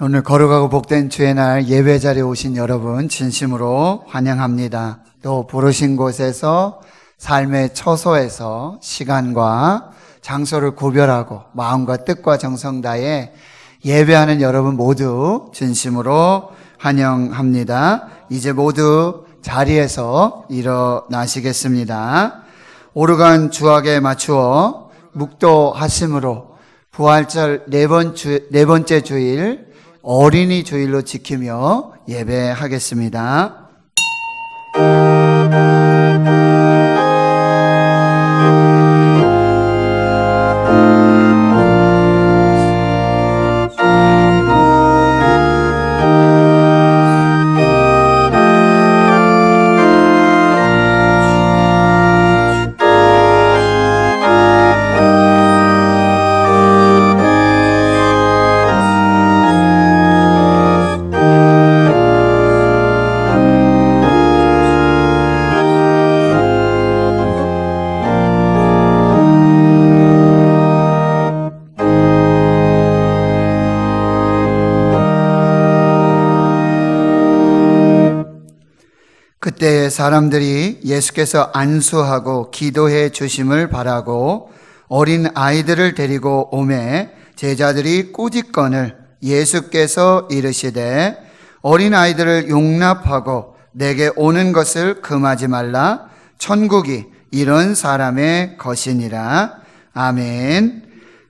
오늘 거룩하고 복된 주의 날 예배 자리에 오신 여러분 진심으로 환영합니다. 또 부르신 곳에서 삶의 처소에서 시간과 장소를 구별하고 마음과 뜻과 정성 다해 예배하는 여러분 모두 진심으로 환영합니다. 이제 모두 자리에서 일어나시겠습니다. 오르간 주악에 맞추어 묵도하심으로 부활절 네 번째 주일 어린이 주일로 지키며 예배하겠습니다. 그때 사람들이 예수께서 안수하고 기도해 주심을 바라고 어린 아이들을 데리고 오매 제자들이 꾸짖건을 예수께서 이르시되 어린 아이들을 용납하고 내게 오는 것을 금하지 말라. 천국이 이런 사람의 것이니라. 아멘.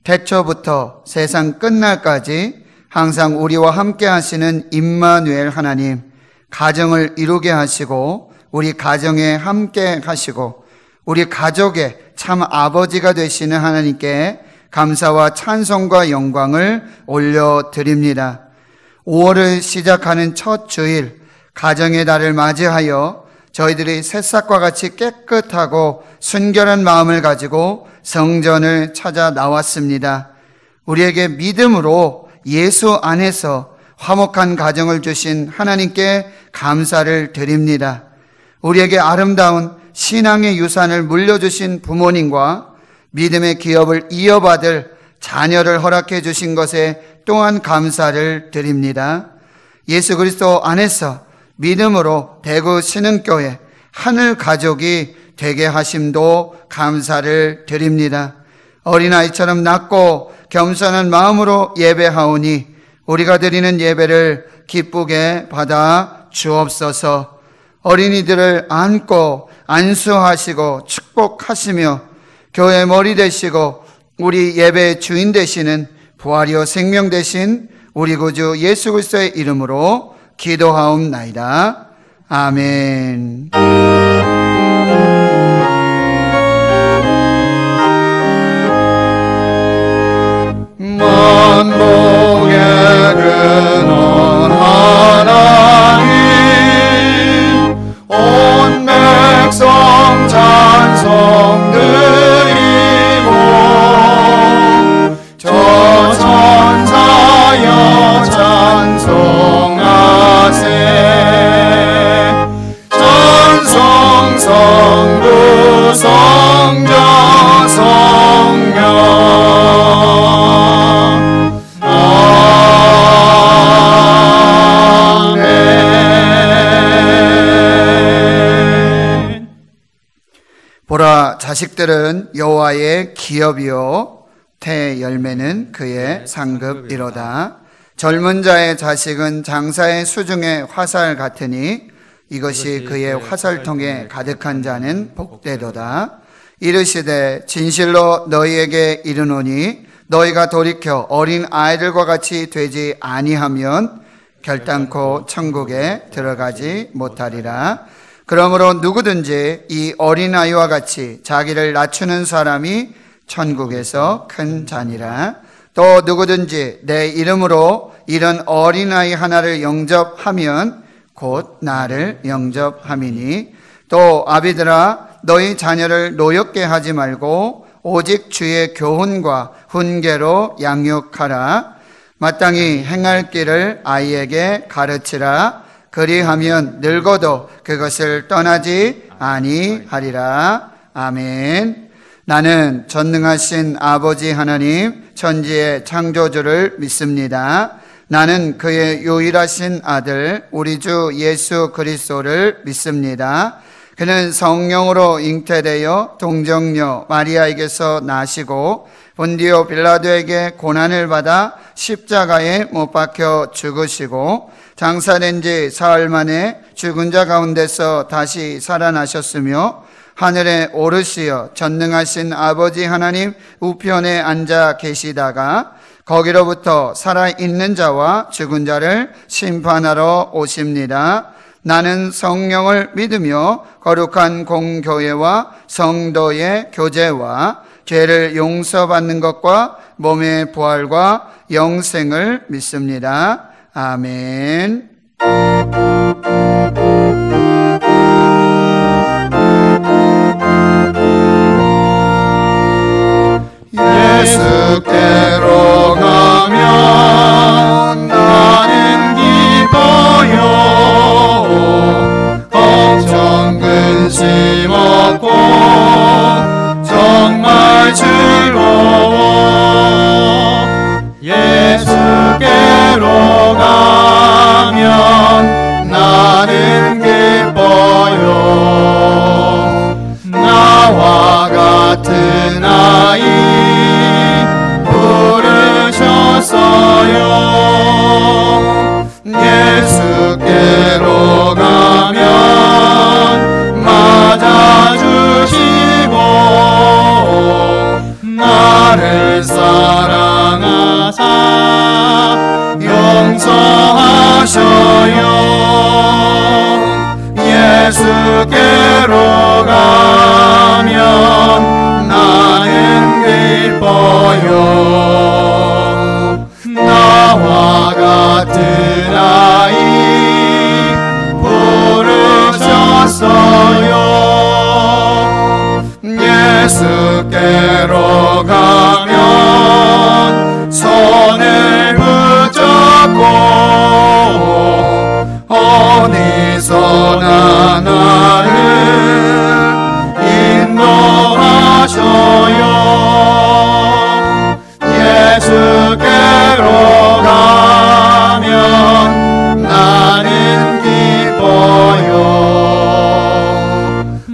태초부터 세상 끝날까지 항상 우리와 함께 하시는 임마누엘 하나님, 가정을 이루게 하시고 우리 가정에 함께 하시고 우리 가족의 참 아버지가 되시는 하나님께 감사와 찬송과 영광을 올려드립니다. 5월을 시작하는 첫 주일 가정의 달을 맞이하여 저희들이 새싹과 같이 깨끗하고 순결한 마음을 가지고 성전을 찾아 나왔습니다. 우리에게 믿음으로 예수 안에서 화목한 가정을 주신 하나님께 감사를 드립니다. 우리에게 아름다운 신앙의 유산을 물려주신 부모님과 믿음의 기업을 이어받을 자녀를 허락해 주신 것에 또한 감사를 드립니다. 예수 그리스도 안에서 믿음으로 대구 신흥교회 하늘 가족이 되게 하심도 감사를 드립니다. 어린아이처럼 낮고 겸손한 마음으로 예배하오니 우리가 드리는 예배를 기쁘게 받아 주옵소서. 어린이들을 안고 안수하시고 축복하시며 교회 머리 되시고 우리 예배의 주인 되시는 부활이요 생명 되신 우리 구주 예수 그리스도의 이름으로 기도하옵나이다. 아멘. 만복의 근원 하나님 온 백성 찬송 드리고 저 천사여 찬송하세 찬송 성부 성자 성령 보라, 자식들은 여호와의 기업이요 태 열매는 그의 상급이로다. 젊은 자의 자식은 장사의 수중의 화살 같으니 이것이 그의 화살통에 가득한 자는 복되도다. 이르시되 진실로 너희에게 이르노니 너희가 돌이켜 어린 아이들과 같이 되지 아니하면 결단코 천국에 들어가지 못하리라. 그러므로 누구든지 이 어린아이와 같이 자기를 낮추는 사람이 천국에서 큰 자니라. 또 누구든지 내 이름으로 이런 어린아이 하나를 영접하면 곧 나를 영접함이니 또 아비들아 너희 자녀를 노엽게 하지 말고 오직 주의 교훈과 훈계로 양육하라. 마땅히 행할 길을 아이에게 가르치라. 그리하면 늙어도 그것을 떠나지 아니하리라. 아멘. 나는 전능하신 아버지 하나님 천지의 창조주를 믿습니다. 나는 그의 유일하신 아들 우리 주 예수 그리스도를 믿습니다. 그는 성령으로 잉태되어 동정녀 마리아에게서 나시고 본디오 빌라도에게 고난을 받아 십자가에 못 박혀 죽으시고 장사된 지 사흘 만에 죽은 자 가운데서 다시 살아나셨으며 하늘에 오르시어 전능하신 아버지 하나님 우편에 앉아 계시다가 거기로부터 살아있는 자와 죽은 자를 심판하러 오십니다. 나는 성령을 믿으며 거룩한 공교회와 성도의 교제와 죄를 용서받는 것과 몸의 부활과 영생을 믿습니다. 아멘. 예수께로 가면 나는 기뻐요. 걱정 근심 없고 정말 즐거워. 예수께로 가면 나는 기뻐요. 나와 같은 아이 부르셨어요. 예수께로 가면 맞아주시고 나를 사랑하사 용서하셔요. 예수께로 가면 나는 기뻐요. 나와 같은 아이 부르셨어요. 예수께로 가면 손을 붙잡고 어디서나 나를 인도하셔요. 예수께로 가면 나는 기뻐요.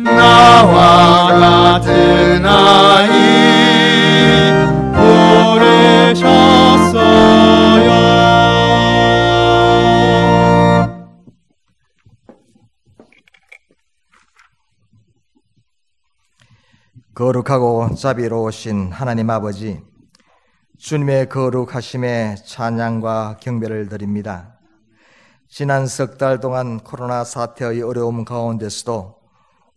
나와 같은 아이 부르셨어요. 거룩하고 자비로우신 하나님 아버지, 주님의 거룩하심에 찬양과 경배를 드립니다. 지난 석 달 동안 코로나 사태의 어려움 가운데서도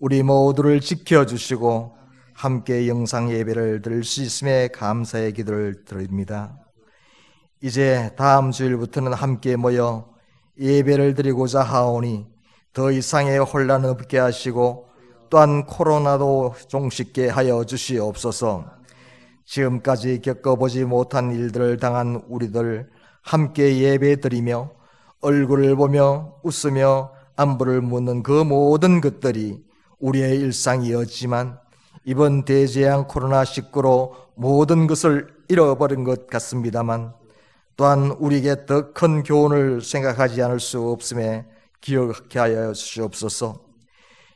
우리 모두를 지켜주시고 함께 영상 예배를 드릴 수 있음에 감사의 기도를 드립니다. 이제 다음 주일부터는 함께 모여 예배를 드리고자 하오니 더 이상의 혼란 없게 하시고 또한 코로나도 종식게 하여 주시옵소서. 지금까지 겪어보지 못한 일들을 당한 우리들 함께 예배드리며 얼굴을 보며 웃으며 안부를 묻는 그 모든 것들이 우리의 일상이었지만 이번 대재앙 코로나19로 모든 것을 잃어버린 것 같습니다만 또한 우리에게 더 큰 교훈을 생각하지 않을 수 없음에 기억하게 하여 주시옵소서.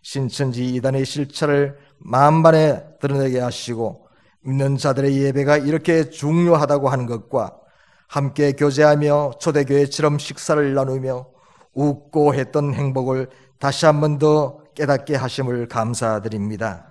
신천지 이단의 실체를 만반에 드러내게 하시고 믿는 자들의 예배가 이렇게 중요하다고 하는 것과 함께 교제하며 초대교회처럼 식사를 나누며 웃고 했던 행복을 다시 한 번 더 깨닫게 하심을 감사드립니다.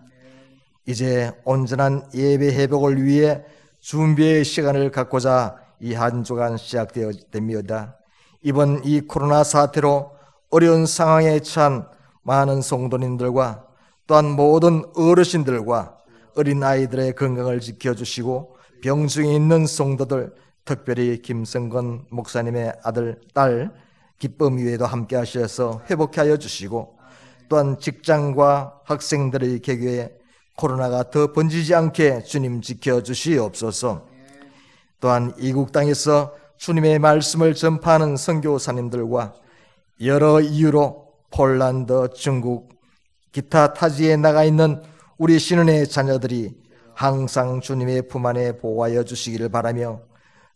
이제 온전한 예배 회복을 위해 준비의 시간을 갖고자 이 한 주간 시작됩니다. 이번 이 코로나 사태로 어려운 상황에 처한 많은 성도님들과 또한 모든 어르신들과 어린아이들의 건강을 지켜주시고 병중에 있는 성도들, 특별히 김성건 목사님의 아들, 딸 기쁨 위에도 함께 하셔서 회복해 하여 주시고 또한 직장과 학생들의 개교에 코로나가 더 번지지 않게 주님 지켜주시옵소서. 또한 이국 땅에서 주님의 말씀을 전파하는 선교사님들과 여러 이유로 폴란드, 중국, 기타 타지에 나가 있는 우리 신은의 자녀들이 항상 주님의 품 안에 보호하여 주시기를 바라며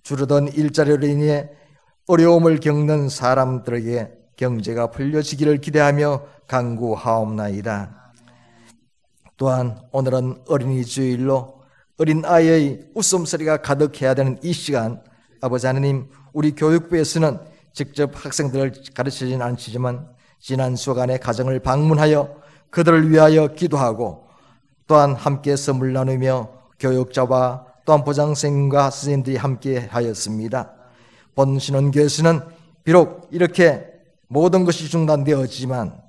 줄어든 일자리로 인해 어려움을 겪는 사람들에게 경제가 풀려지기를 기대하며 간구하옵나이다. 또한 오늘은 어린이 주일로 어린 아이의 웃음소리가 가득해야 되는 이 시간, 아버지 하나님, 우리 교육부에서는 직접 학생들을 가르치지는 않지만 지난 수간의 가정을 방문하여 그들을 위하여 기도하고 또한 함께 선물 나누며 교육자와 또한 보장선생님과 선생님들이 함께 하였습니다. 본신원교에서는 비록 이렇게 모든 것이 중단되었지만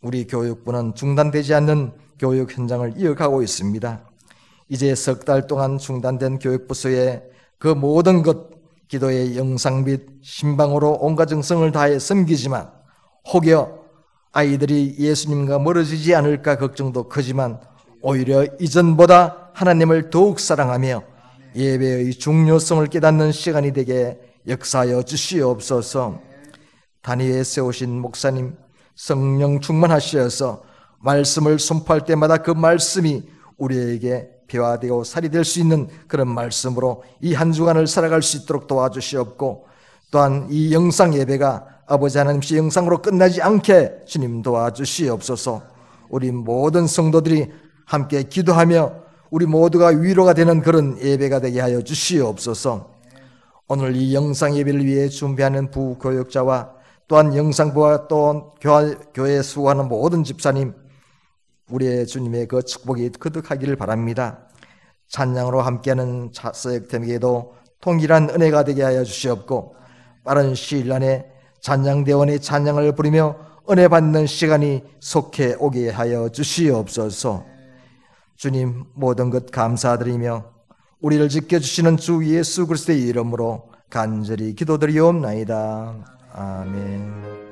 우리 교육부는 중단되지 않는 교육 현장을 이어가고 있습니다. 이제 석 달 동안 중단된 교육부서의 그 모든 것, 기도의 영상 및 신방으로 온갖 정성을 다해 섬기지만 혹여 아이들이 예수님과 멀어지지 않을까 걱정도 크지만 오히려 이전보다 하나님을 더욱 사랑하며 예배의 중요성을 깨닫는 시간이 되게 역사하여 주시옵소서. 단위에 세우신 목사님, 성령 충만하시어서 말씀을 선포할 때마다 그 말씀이 우리에게 피와 되고 살이 될 수 있는 그런 말씀으로 이 한 주간을 살아갈 수 있도록 도와주시옵고, 또한 이 영상 예배가 아버지 하나님의 영상으로 끝나지 않게 주님 도와주시옵소서. 우리 모든 성도들이 함께 기도하며 우리 모두가 위로가 되는 그런 예배가 되게 하여 주시옵소서. 오늘 이 영상 예배를 위해 준비하는 부교육자와 또한 영상부와 또 교회에 수고하는 모든 집사님, 우리의 주님의 그 축복이 거듭하기를 바랍니다. 찬양으로 함께하는 사역팀에게도 통일한 은혜가 되게 하여 주시옵고, 빠른 시일 안에 찬양대원의 찬양을 부르며 은혜 받는 시간이 속해 오게 하여 주시옵소서. 주님, 모든 것 감사드리며 우리를 지켜주시는 주 예수 그리스도의 이름으로 간절히 기도드리옵나이다. 아멘.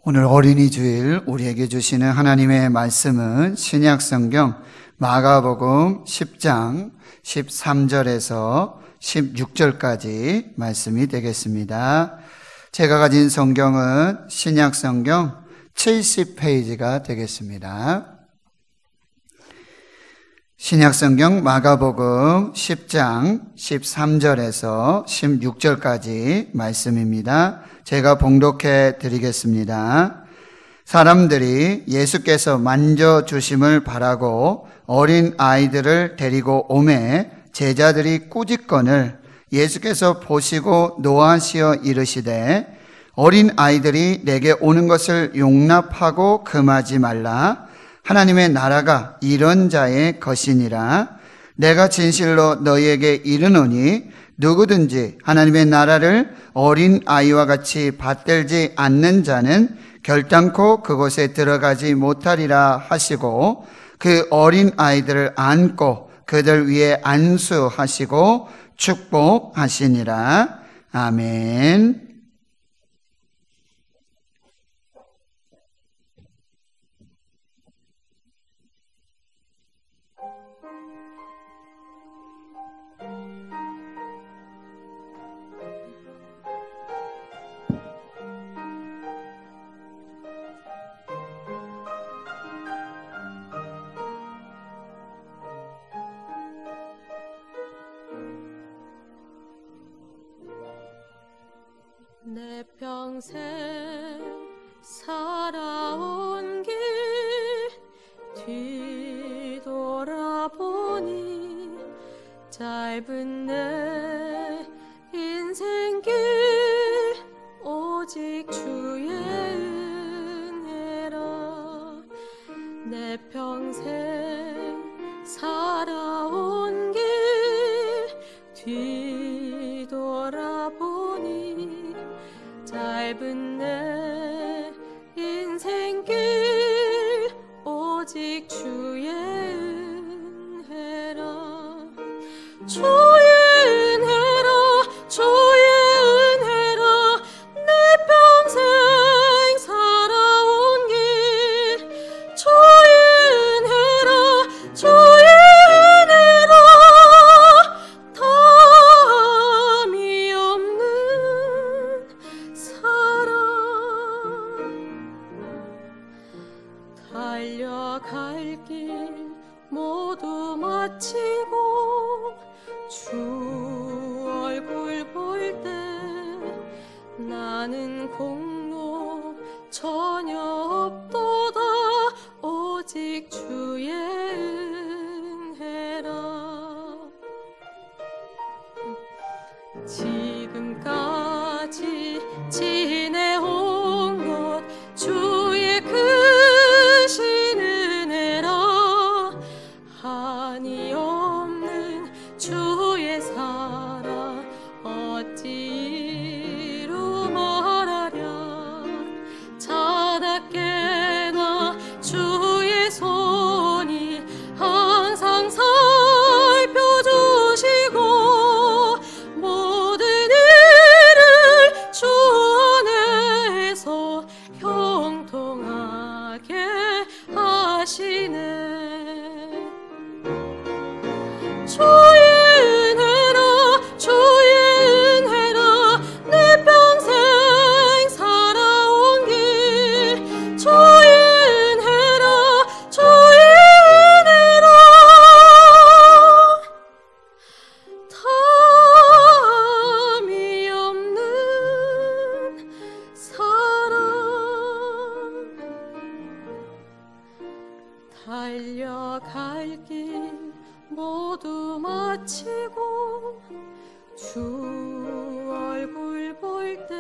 오늘 어린이 주일 우리에게 주시는 하나님의 말씀은 신약성경 마가복음 10장 13절에서 16절까지 말씀이 되겠습니다. 제가 가진 성경은 신약성경 70페이지가 되겠습니다. 신약성경 마가복음 10장 13절에서 16절까지 말씀입니다. 제가 봉독해 드리겠습니다. 사람들이 예수께서 만져주심을 바라고 어린 아이들을 데리고 오매 제자들이 꾸짖거늘 예수께서 보시고 노하시어 이르시되 어린 아이들이 내게 오는 것을 용납하고 금하지 말라. 하나님의 나라가 이런 자의 것이니라. 내가 진실로 너희에게 이르노니 누구든지 하나님의 나라를 어린 아이와 같이 받들지 않는 자는 결단코 그곳에 들어가지 못하리라 하시고, 그 어린 아이들을 안고 그들 위에 안수하시고 축복하시니라. 아멘. 내 평생 살아온 길 뒤돌아보니 짧은 내 인생길 오직 주의 은혜라. 내 평생 살아온 길 뒤돌아보니 짧은 내 인생길 오직 주의 은혜라. 주의 은혜라, 주의 은혜라. 내 평생 살아온 길 주의 은혜라, 주의 은혜라. 담이 없는 공로 전혀 없도다 오직 주의 은혜라. 지금까지 지내온 것 주의 크신 은혜라. 한이 없는 주의 사랑 어찌 이루 말하랴. 자나깨나 주의 손이 항상 살펴주시고 모든 일을 주 안에서 형통하게 하시네. 주의 은혜라 주의 은혜라 내 평생 살아온 길. 주의 은혜라 주의 은혜라 탐이 없는 사랑. 달려갈 길 모두 마치고 주 얼굴 볼 때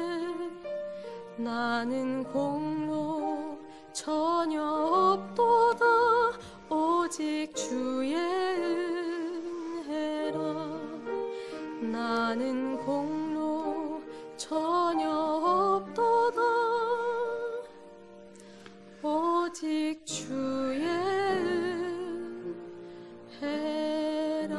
나는 공로 전혀 없도다 오직 주의 은혜라. 나는 공로 전혀 없도다 오직 주의 은혜라.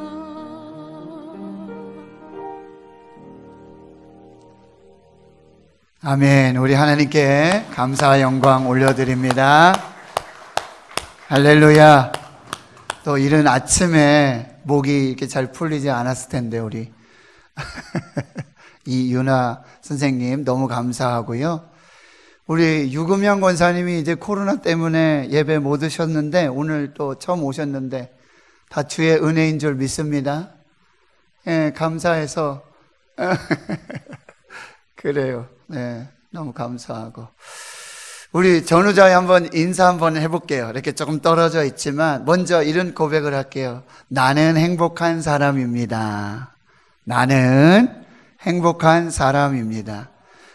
아멘. 우리 하나님께 감사와 영광 올려드립니다. 할렐루야. 또 이른 아침에 목이 이렇게 잘 풀리지 않았을 텐데 우리 이윤아 선생님 너무 감사하고요. 우리 유금영 권사님이 이제 코로나 때문에 예배 못 오셨는데 오늘 또 처음 오셨는데 다 주의 은혜인 줄 믿습니다. 예, 감사해서 그래요. 네, 너무 감사하고 우리 전우자에 한번 인사 한번 해볼게요. 이렇게 조금 떨어져 있지만 먼저 이런 고백을 할게요. 나는 행복한 사람입니다. 나는 행복한 사람입니다.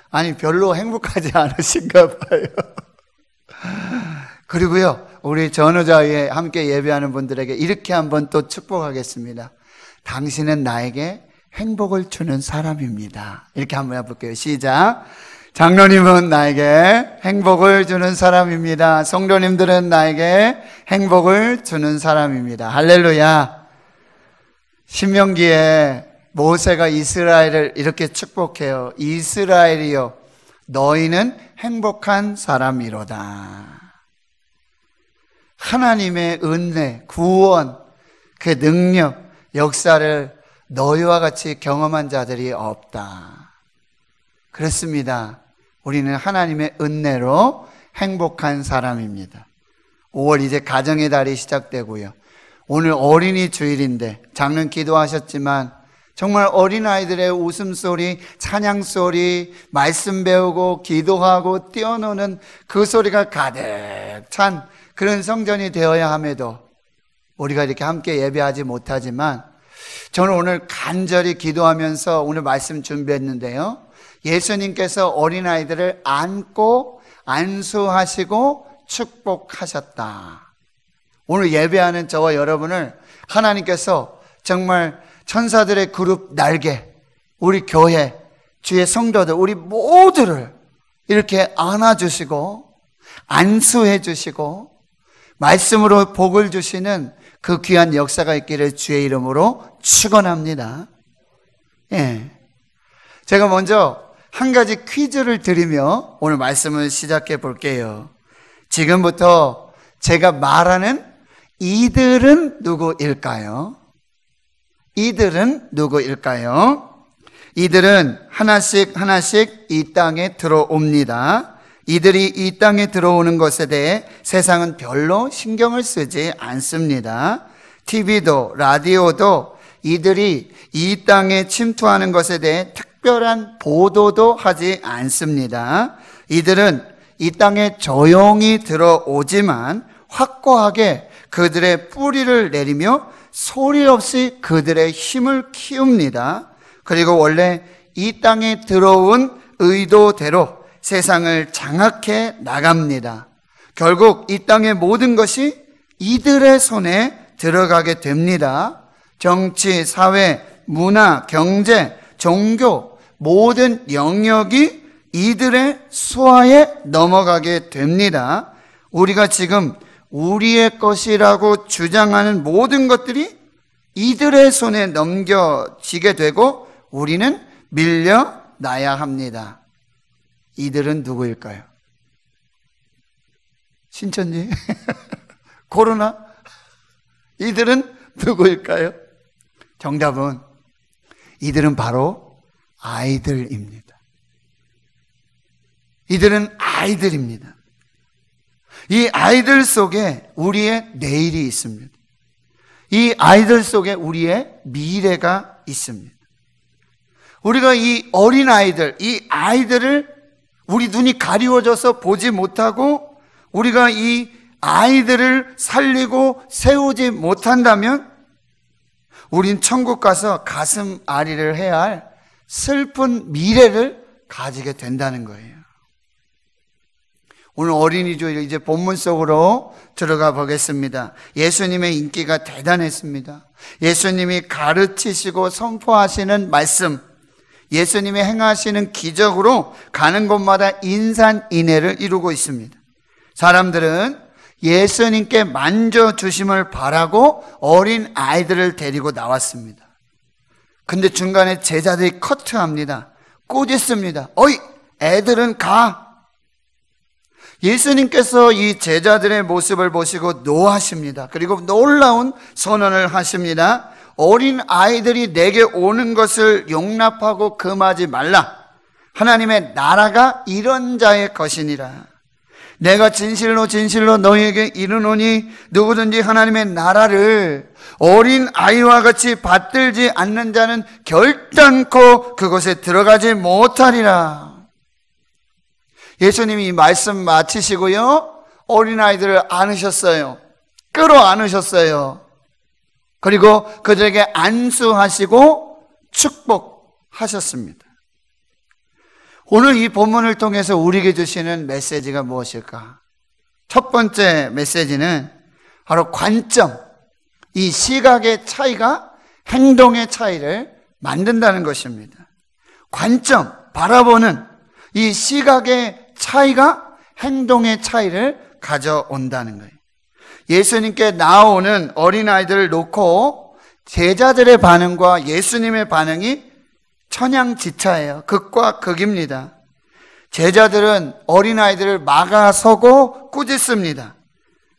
아니 별로 행복하지 않으신가 봐요. 그리고요 우리 전우자에 함께 예배하는 분들에게 이렇게 한번 또 축복하겠습니다. 당신은 나에게 행복을 주는 사람입니다. 이렇게 한번 해볼게요. 시작. 장로님은 나에게 행복을 주는 사람입니다. 성도님들은 나에게 행복을 주는 사람입니다. 할렐루야. 신명기에 모세가 이스라엘을 이렇게 축복해요. 이스라엘이여 너희는 행복한 사람이로다. 하나님의 은혜, 구원, 그 능력, 역사를 너희와 같이 경험한 자들이 없다. 그렇습니다. 우리는 하나님의 은혜로 행복한 사람입니다. 5월 이제 가정의 달이 시작되고요. 오늘 어린이 주일인데 장로님 기도하셨지만 정말 어린아이들의 웃음소리, 찬양소리, 말씀 배우고 기도하고 뛰어노는 그 소리가 가득 찬 그런 성전이 되어야 함에도 우리가 이렇게 함께 예배하지 못하지만 저는 오늘 간절히 기도하면서 오늘 말씀 준비했는데요. 예수님께서 어린아이들을 안고 안수하시고 축복하셨다. 오늘 예배하는 저와 여러분을 하나님께서 정말 천사들의 그룹 날개, 우리 교회, 주의 성도들, 우리 모두를 이렇게 안아주시고 안수해 주시고 말씀으로 복을 주시는 그 귀한 역사가 있기를 주의 이름으로 축원합니다. 예. 제가 먼저 한 가지 퀴즈를 드리며 오늘 말씀을 시작해 볼게요. 지금부터 제가 말하는 이들은 누구일까요? 이들은 누구일까요? 이들은 하나씩 하나씩 이 땅에 들어옵니다. 이들이 이 땅에 들어오는 것에 대해 세상은 별로 신경을 쓰지 않습니다. TV도 라디오도 이들이 이 땅에 침투하는 것에 대해 특별히 특별한 보도도 하지 않습니다. 이들은 이 땅에 조용히 들어오지만 확고하게 그들의 뿌리를 내리며 소리 없이 그들의 힘을 키웁니다. 그리고 원래 이 땅에 들어온 의도대로 세상을 장악해 나갑니다. 결국 이 땅의 모든 것이 이들의 손에 들어가게 됩니다. 정치, 사회, 문화, 경제, 종교 모든 영역이 이들의 수하에 넘어가게 됩니다. 우리가 지금 우리의 것이라고 주장하는 모든 것들이 이들의 손에 넘겨지게 되고 우리는 밀려나야 합니다. 이들은 누구일까요? 신천지? 코로나? 이들은 누구일까요? 정답은 이들은 바로 아이들입니다. 이들은 아이들입니다. 이 아이들 속에 우리의 내일이 있습니다. 이 아이들 속에 우리의 미래가 있습니다. 우리가 이 어린 아이들, 이 아이들을 우리 눈이 가리워져서 보지 못하고 우리가 이 아이들을 살리고 세우지 못한다면 우린 천국 가서 가슴 아리를 해야 할 슬픈 미래를 가지게 된다는 거예요. 오늘 어린이주일 이제 본문 속으로 들어가 보겠습니다. 예수님의 인기가 대단했습니다. 예수님이 가르치시고 선포하시는 말씀, 예수님이 행하시는 기적으로 가는 곳마다 인산인해를 이루고 있습니다. 사람들은 예수님께 만져주심을 바라고 어린 아이들을 데리고 나왔습니다. 근데 중간에 제자들이 커트합니다. 꾸짖습니다. 어이, 애들은 가. 예수님께서 이 제자들의 모습을 보시고 노하십니다. 그리고 놀라운 선언을 하십니다. 어린 아이들이 내게 오는 것을 용납하고 금하지 말라. 하나님의 나라가 이런 자의 것이니라. 내가 진실로 진실로 너희에게 이르노니 누구든지 하나님의 나라를 어린 아이와 같이 받들지 않는 자는 결단코 그곳에 들어가지 못하리라. 예수님이 이 말씀 마치시고요, 어린아이들을 안으셨어요. 끌어안으셨어요. 그리고 그들에게 안수하시고 축복하셨습니다. 오늘 이 본문을 통해서 우리에게 주시는 메시지가 무엇일까? 첫 번째 메시지는 바로 관점, 이 시각의 차이가 행동의 차이를 만든다는 것입니다. 관점, 바라보는 이 시각의 차이가 행동의 차이를 가져온다는 거예요. 예수님께 나오는 어린아이들을 놓고 제자들의 반응과 예수님의 반응이 천양지차예요. 극과 극입니다. 제자들은 어린아이들을 막아서고 꾸짖습니다.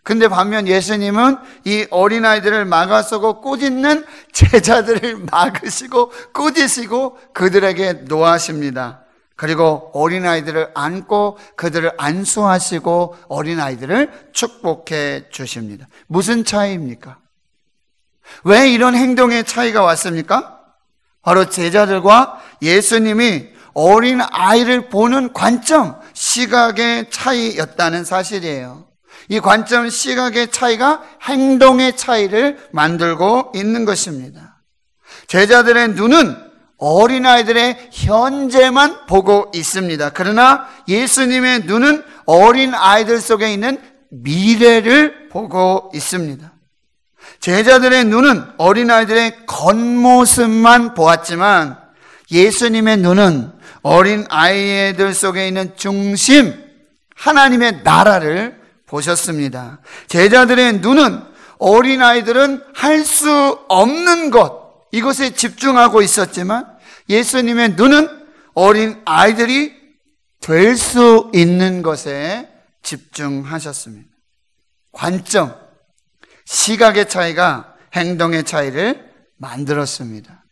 근데 반면 예수님은 이 어린아이들을 막아서고 꾸짖는 제자들을 막으시고 꾸짖으시고 그들에게 노하십니다. 그리고 어린아이들을 안고 그들을 안수하시고 어린아이들을 축복해 주십니다. 무슨 차이입니까? 왜 이런 행동의 차이가 왔습니까? 바로 제자들과 예수님이 어린아이를 보는 관점, 시각의 차이였다는 사실이에요. 이 관점, 시각의 차이가 행동의 차이를 만들고 있는 것입니다. 제자들의 눈은 어린아이들의 현재만 보고 있습니다. 그러나 예수님의 눈은 어린아이들 속에 있는 미래를 보고 있습니다. 제자들의 눈은 어린아이들의 겉모습만 보았지만 예수님의 눈은 어린아이들 속에 있는 중심, 하나님의 나라를 보셨습니다. 제자들의 눈은 어린아이들은 할 수 없는 것, 이것에 집중하고 있었지만 예수님의 눈은 어린아이들이 될 수 있는 것에 집중하셨습니다. 관점, 시각의 차이가 행동의 차이를 만들었습니다.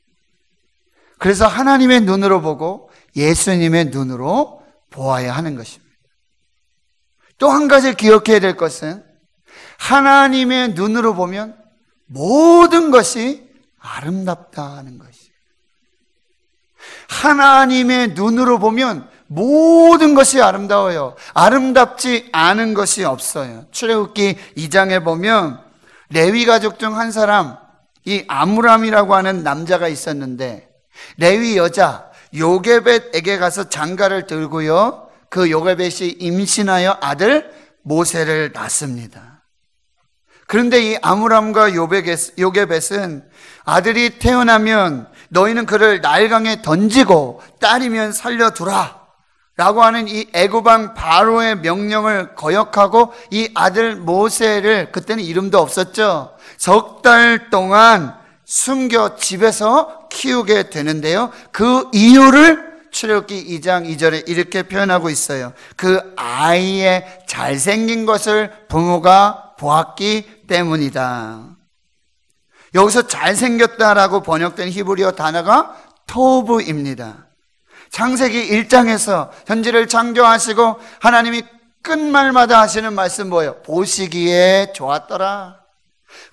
그래서 하나님의 눈으로 보고 예수님의 눈으로 보아야 하는 것입니다. 또 한 가지 기억해야 될 것은 하나님의 눈으로 보면 모든 것이 아름답다는 것이에요. 하나님의 눈으로 보면 모든 것이 아름다워요. 아름답지 않은 것이 없어요. 출애굽기 2장에 보면 레위 가족 중 한 사람, 이 아므람이라고 하는 남자가 있었는데 레위 여자 요게벳에게 가서 장가를 들고요, 그 요게벳이 임신하여 아들 모세를 낳습니다. 그런데 이 아므람과 요게벳은 아들이 태어나면 너희는 그를 나일강에 던지고 딸이면 살려두라 라고 하는 이 애굽왕 바로의 명령을 거역하고 이 아들 모세를, 그때는 이름도 없었죠, 석 달 동안 숨겨 집에서 키우게 되는데요, 그 이유를 출애굽기 2장 2절에 이렇게 표현하고 있어요. 그 아이의 잘생긴 것을 부모가 보았기 때문이다. 여기서 잘생겼다라고 번역된 히브리어 단어가 토브입니다. 창세기 1장에서 현지를 창조하시고 하나님이 끝말마다 하시는 말씀 뭐예요? 보시기에 좋았더라.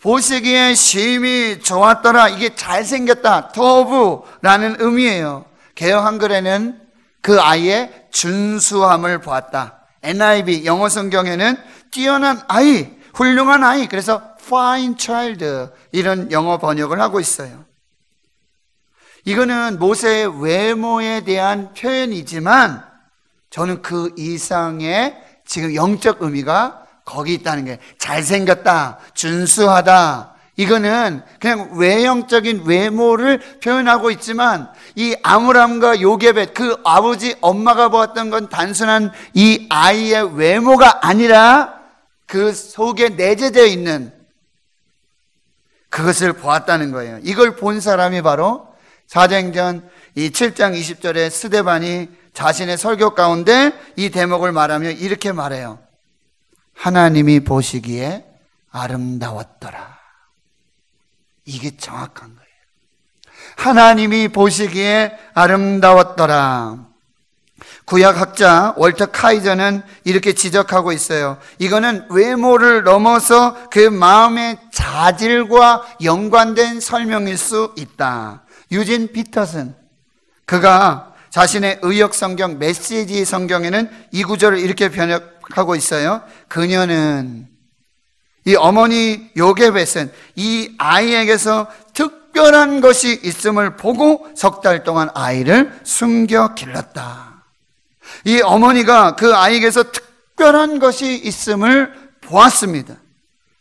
보시기에 심히 좋았더라. 이게 잘생겼다, 토브라는 의미예요. 개역 한글에는 그 아이의 준수함을 보았다. NIV 영어 성경에는 뛰어난 아이, 훌륭한 아이, 그래서 fine child 이런 영어 번역을 하고 있어요. 이거는 모세의 외모에 대한 표현이지만 저는 그 이상의 지금 영적 의미가 거기 있다는 게, 잘생겼다, 준수하다, 이거는 그냥 외형적인 외모를 표현하고 있지만 이 아므람과 요게벳, 그 아버지 엄마가 보았던 건 단순한 이 아이의 외모가 아니라 그 속에 내재되어 있는 그것을 보았다는 거예요. 이걸 본 사람이 바로 사도행전 이 7장 20절에 스데반이 자신의 설교 가운데 이 대목을 말하며 이렇게 말해요. 하나님이 보시기에 아름다웠더라. 이게 정확한 거예요. 하나님이 보시기에 아름다웠더라. 구약학자 월터 카이저는 이렇게 지적하고 있어요. 이거는 외모를 넘어서 그 마음의 자질과 연관된 설명일 수 있다. 유진 피터슨, 그가 자신의 의역 성경 메시지 성경에는 이 구절을 이렇게 번역하고 있어요. 그녀는, 이 어머니 요게벳은 이 아이에게서 특별한 것이 있음을 보고 석 달 동안 아이를 숨겨 길렀다. 이 어머니가 그 아이에게서 특별한 것이 있음을 보았습니다.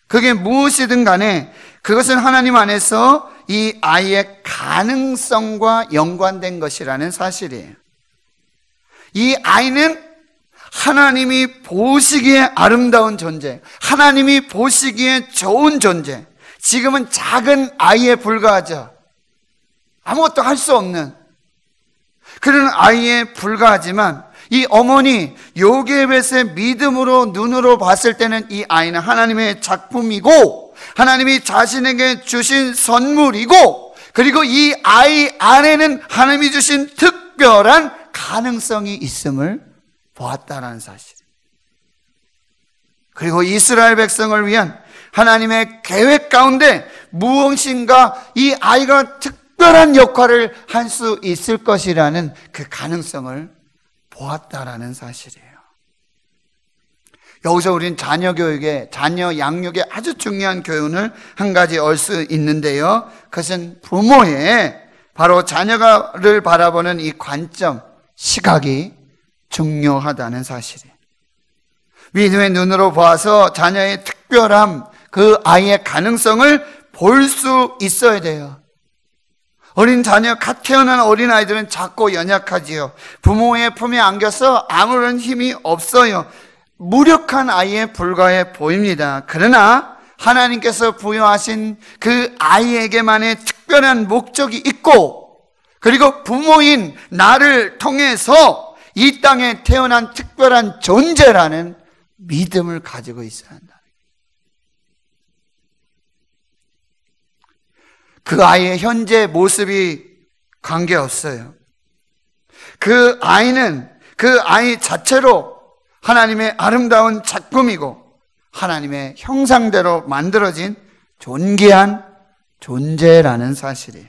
그게 무엇이든 간에 그것은 하나님 안에서 이 아이의 가능성과 연관된 것이라는 사실이에요. 이 아이는 하나님이 보시기에 아름다운 존재, 하나님이 보시기에 좋은 존재, 지금은 작은 아이에 불과하죠. 아무것도 할 수 없는 그런 아이에 불과하지만 이 어머니 요게벳의 믿음으로 눈으로 봤을 때는 이 아이는 하나님의 작품이고 하나님이 자신에게 주신 선물이고, 그리고 이 아이 안에는 하나님이 주신 특별한 가능성이 있음을 보았다는 사실. 그리고 이스라엘 백성을 위한 하나님의 계획 가운데 무엇인가 이 아이가 특별한 역할을 할 수 있을 것이라는 그 가능성을 보았다라는 사실이에요. 여기서 우리는 자녀 교육에, 자녀 양육에 아주 중요한 교훈을 한 가지 얻을 수 있는데요. 그것은 부모의 바로 자녀를 바라보는 이 관점, 시각이 중요하다는 사실이에요. 믿음의 눈으로 보아서 자녀의 특별함, 그 아이의 가능성을 볼 수 있어야 돼요. 어린 자녀, 갓 태어난 어린 아이들은 작고 연약하지요. 부모의 품에 안겨서 아무런 힘이 없어요. 무력한 아이에 불과해 보입니다. 그러나 하나님께서 부여하신 그 아이에게만의 특별한 목적이 있고, 그리고 부모인 나를 통해서 이 땅에 태어난 특별한 존재라는 믿음을 가지고 있어야 한다. 그 아이의 현재 모습이 관계없어요. 그 아이는 그 아이 자체로 하나님의 아름다운 작품이고 하나님의 형상대로 만들어진 존귀한 존재라는 사실이에요.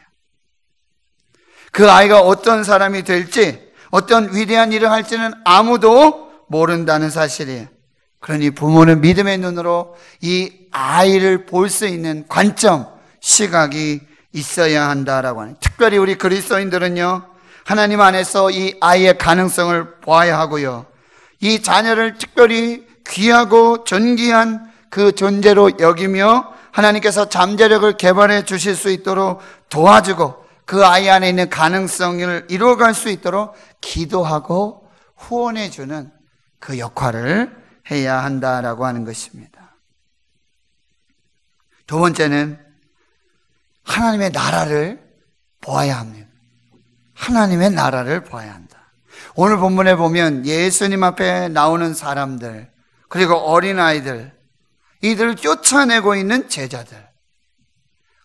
그 아이가 어떤 사람이 될지, 어떤 위대한 일을 할지는 아무도 모른다는 사실이에요. 그러니 부모는 믿음의 눈으로 이 아이를 볼 수 있는 관점, 시각이 있어야 한다라고 하는. 특별히 우리 그리스도인들은요, 하나님 안에서 이 아이의 가능성을 보아야 하고요, 이 자녀를 특별히 귀하고 존귀한 그 존재로 여기며 하나님께서 잠재력을 개발해 주실 수 있도록 도와주고 그 아이 안에 있는 가능성을 이루어갈 수 있도록 기도하고 후원해 주는 그 역할을 해야 한다라고 하는 것입니다. 두 번째는 하나님의 나라를 보아야 합니다. 하나님의 나라를 보아야 한다. 오늘 본문에 보면 예수님 앞에 나오는 사람들, 그리고 어린아이들, 이들을 쫓아내고 있는 제자들,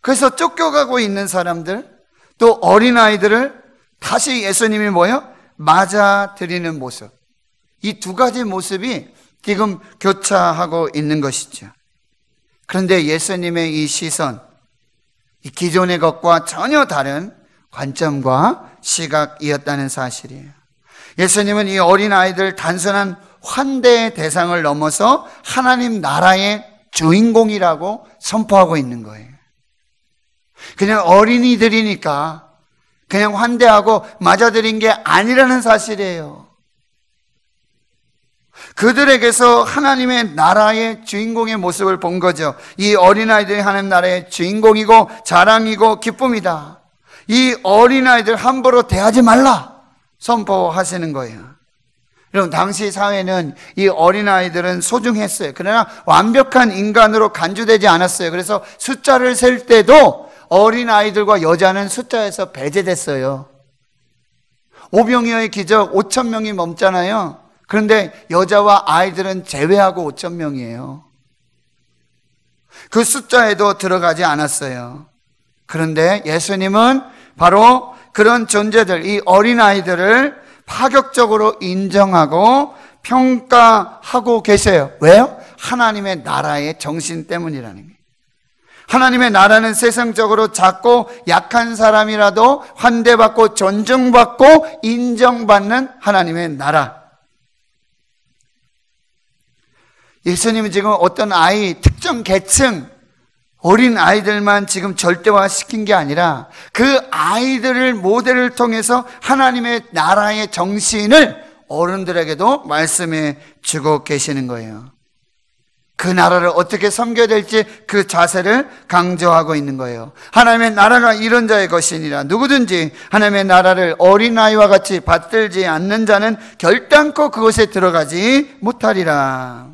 그래서 쫓겨가고 있는 사람들, 또 어린아이들을 다시 예수님이 뭐예요? 맞아들이는 모습. 이 두 가지 모습이 지금 교차하고 있는 것이죠. 그런데 예수님의 이 시선, 이 기존의 것과 전혀 다른 관점과 시각이었다는 사실이에요. 예수님은 이 어린아이들 단순한 환대의 대상을 넘어서 하나님 나라의 주인공이라고 선포하고 있는 거예요. 그냥 어린이들이니까 그냥 환대하고 맞아들인 게 아니라는 사실이에요. 그들에게서 하나님의 나라의 주인공의 모습을 본 거죠. 이 어린아이들이 하나님 나라의 주인공이고 자랑이고 기쁨이다. 이 어린아이들 함부로 대하지 말라 선포하시는 거예요. 여러분, 당시 사회는 이 어린아이들은 소중했어요. 그러나 완벽한 인간으로 간주되지 않았어요. 그래서 숫자를 셀 때도 어린아이들과 여자는 숫자에서 배제됐어요. 오병이어의 기적 5,000명이 넘잖아요. 그런데 여자와 아이들은 제외하고 5,000명이에요. 그 숫자에도 들어가지 않았어요. 그런데 예수님은 바로 그런 존재들, 이 어린아이들을 파격적으로 인정하고 평가하고 계세요. 왜요? 하나님의 나라의 정신 때문이라는 거예요. 하나님의 나라는 세상적으로 작고 약한 사람이라도 환대받고 존중받고 인정받는 하나님의 나라. 예수님은 지금 어떤 아이, 특정 계층, 어린 아이들만 지금 절대화시킨 게 아니라 그 아이들을 모델을 통해서 하나님의 나라의 정신을 어른들에게도 말씀해 주고 계시는 거예요. 그 나라를 어떻게 섬겨야 될지 그 자세를 강조하고 있는 거예요. 하나님의 나라가 이런 자의 것이니라. 누구든지 하나님의 나라를 어린아이와 같이 받들지 않는 자는 결단코 그곳에 들어가지 못하리라.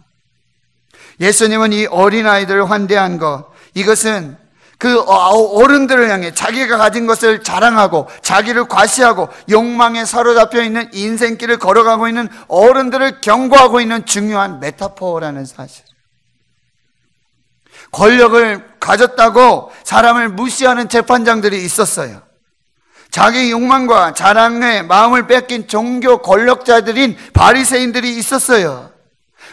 예수님은 이 어린아이들을 환대한 것, 이것은 그 어른들을 향해 자기가 가진 것을 자랑하고 자기를 과시하고 욕망에 사로잡혀 있는 인생길을 걸어가고 있는 어른들을 경고하고 있는 중요한 메타포라는 사실. 권력을 가졌다고 사람을 무시하는 재판장들이 있었어요. 자기 욕망과 자랑에 마음을 뺏긴 종교 권력자들인 바리새인들이 있었어요.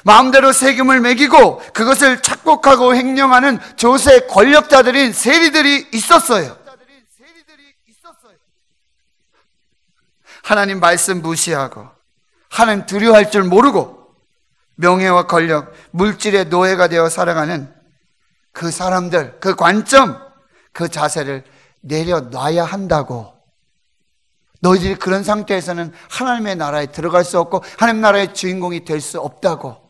마음대로 세금을 매기고 그것을 착복하고 횡령하는 조세 권력자들인 세리들이 있었어요. 하나님 말씀 무시하고 하나님 두려워할 줄 모르고 명예와 권력, 물질의 노예가 되어 살아가는 그 사람들, 그 관점, 그 자세를 내려놔야 한다고. 너희들이 그런 상태에서는 하나님의 나라에 들어갈 수 없고 하나님 나라의 주인공이 될 수 없다고.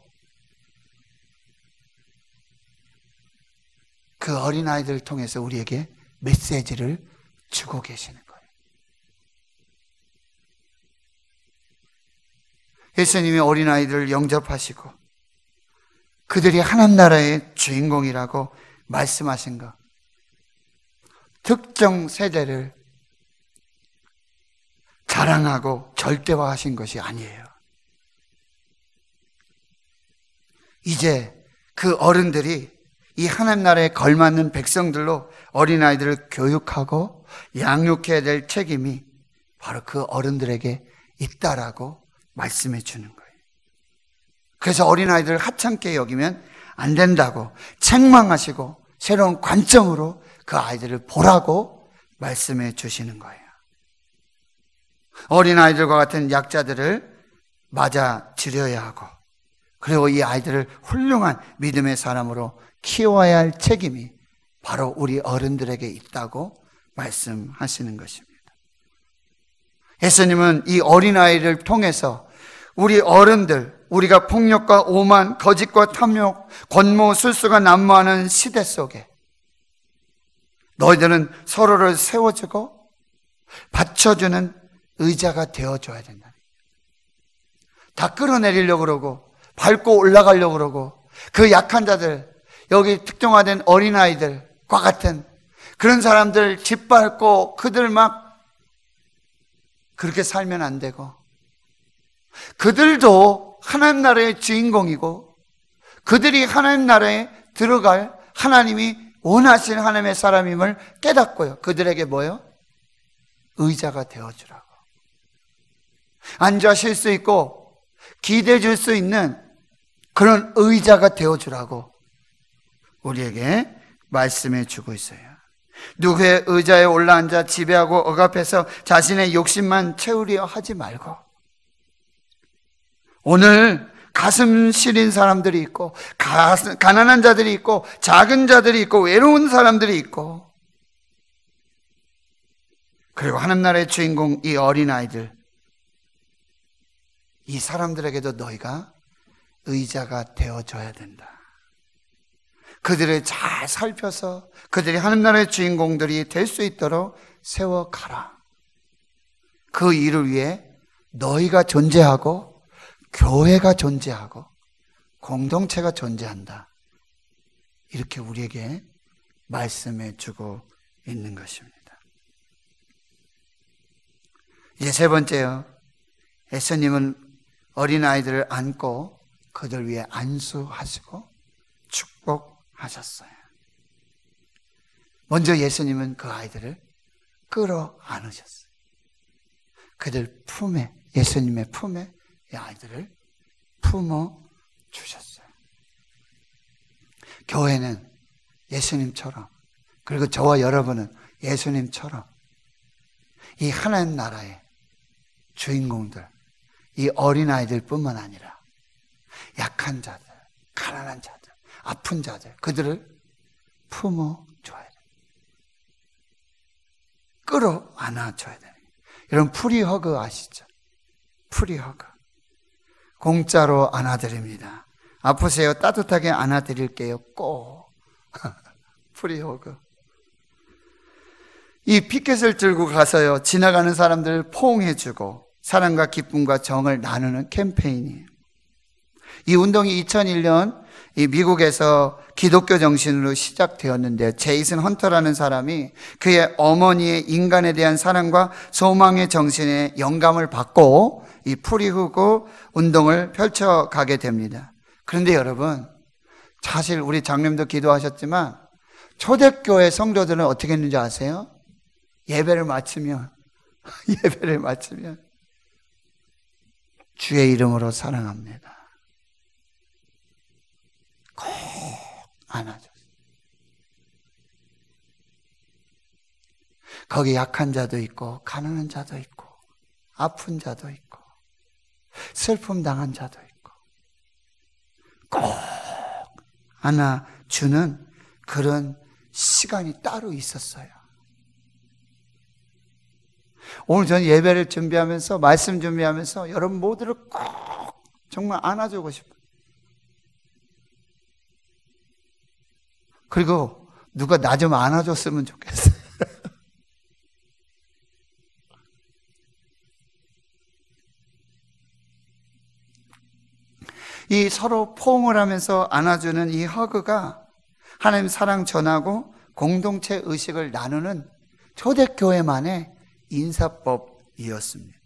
그 어린아이들을 통해서 우리에게 메시지를 주고 계시는 거예요. 예수님이 어린아이들을 영접하시고 그들이 하나님 나라의 주인공이라고 말씀하신 것, 특정 세대를 자랑하고 절대화하신 것이 아니에요. 이제 그 어른들이 이 하나님 나라에 걸맞는 백성들로 어린아이들을 교육하고 양육해야 될 책임이 바로 그 어른들에게 있다라고 말씀해 주는 거예요. 그래서 어린아이들을 하찮게 여기면 안 된다고 책망하시고 새로운 관점으로 그 아이들을 보라고 말씀해 주시는 거예요. 어린아이들과 같은 약자들을 맞아들여야 하고, 그리고 이 아이들을 훌륭한 믿음의 사람으로 키워야 할 책임이 바로 우리 어른들에게 있다고 말씀하시는 것입니다. 예수님은 이 어린아이를 통해서 우리 어른들, 우리가 폭력과 오만, 거짓과 탐욕, 권모, 술수가 난무하는 시대 속에 너희들은 서로를 세워주고 받쳐주는 의자가 되어줘야 된다. 다 끌어내리려고 그러고 밟고 올라가려고 그러고, 그 약한 자들, 여기 특정화된 어린아이들과 같은 그런 사람들 짓밟고 그들 막 그렇게 살면 안 되고, 그들도 하나님 나라의 주인공이고 그들이 하나님 나라에 들어갈 하나님이 원하시는 하나님의 사람임을 깨닫고요, 그들에게 뭐요? 의자가 되어주라고, 앉아 쉴 수 있고 기대해 줄 수 있는 그런 의자가 되어주라고 우리에게 말씀해 주고 있어요. 누구의 의자에 올라앉아 지배하고 억압해서 자신의 욕심만 채우려 하지 말고, 오늘 가슴 시린 사람들이 있고 가난한 자들이 있고 작은 자들이 있고 외로운 사람들이 있고, 그리고 하나님 나라의 주인공 이 어린아이들, 이 사람들에게도 너희가 의자가 되어줘야 된다. 그들을 잘 살펴서 그들이 하나님 나라의 주인공들이 될 수 있도록 세워가라. 그 일을 위해 너희가 존재하고 교회가 존재하고 공동체가 존재한다. 이렇게 우리에게 말씀해 주고 있는 것입니다. 이제 세 번째요, 예수님은 어린아이들을 안고 그들 위해 안수하시고 축복하셨어요. 먼저 예수님은 그 아이들을 끌어안으셨어요. 그들 품에, 예수님의 품에 이 아이들을 품어주셨어요. 교회는 예수님처럼, 그리고 저와 여러분은 예수님처럼 이 하나님 나라의 주인공들, 이 어린아이들 뿐만 아니라 약한 자들, 가난한 자들, 아픈 자들, 그들을 품어줘야 돼요. 끌어안아줘야 돼요. 여러분, 프리허그 아시죠? 프리허그. 공짜로 안아드립니다. 아프세요? 따뜻하게 안아드릴게요. 꼭. 프리허그. 이 피켓을 들고 가서요, 지나가는 사람들을 포옹해주고 사랑과 기쁨과 정을 나누는 캠페인이에요. 이 운동이 2001년 이 미국에서 기독교 정신으로 시작되었는데, 제이슨 헌터라는 사람이 그의 어머니의 인간에 대한 사랑과 소망의 정신에 영감을 받고 이 프리허그 운동을 펼쳐가게 됩니다. 그런데 여러분, 사실 우리 장님도 기도하셨지만 초대교회 성도들은 어떻게 했는지 아세요? 예배를 마치면 주의 이름으로 사랑합니다. 꼭 안아줬어요. 거기 약한 자도 있고 가난한 자도 있고 아픈 자도 있고 슬픔 당한 자도 있고 꼭 안아주는 그런 시간이 따로 있었어요. 오늘 저는 예배를 준비하면서, 말씀 준비하면서 여러분 모두를 꼭 정말 안아주고 싶어요. 그리고 누가 나 좀 안아줬으면 좋겠어요. 이 서로 포옹을 하면서 안아주는 이 허그가 하나님 사랑 전하고 공동체 의식을 나누는 초대교회만의 인사법이었습니다.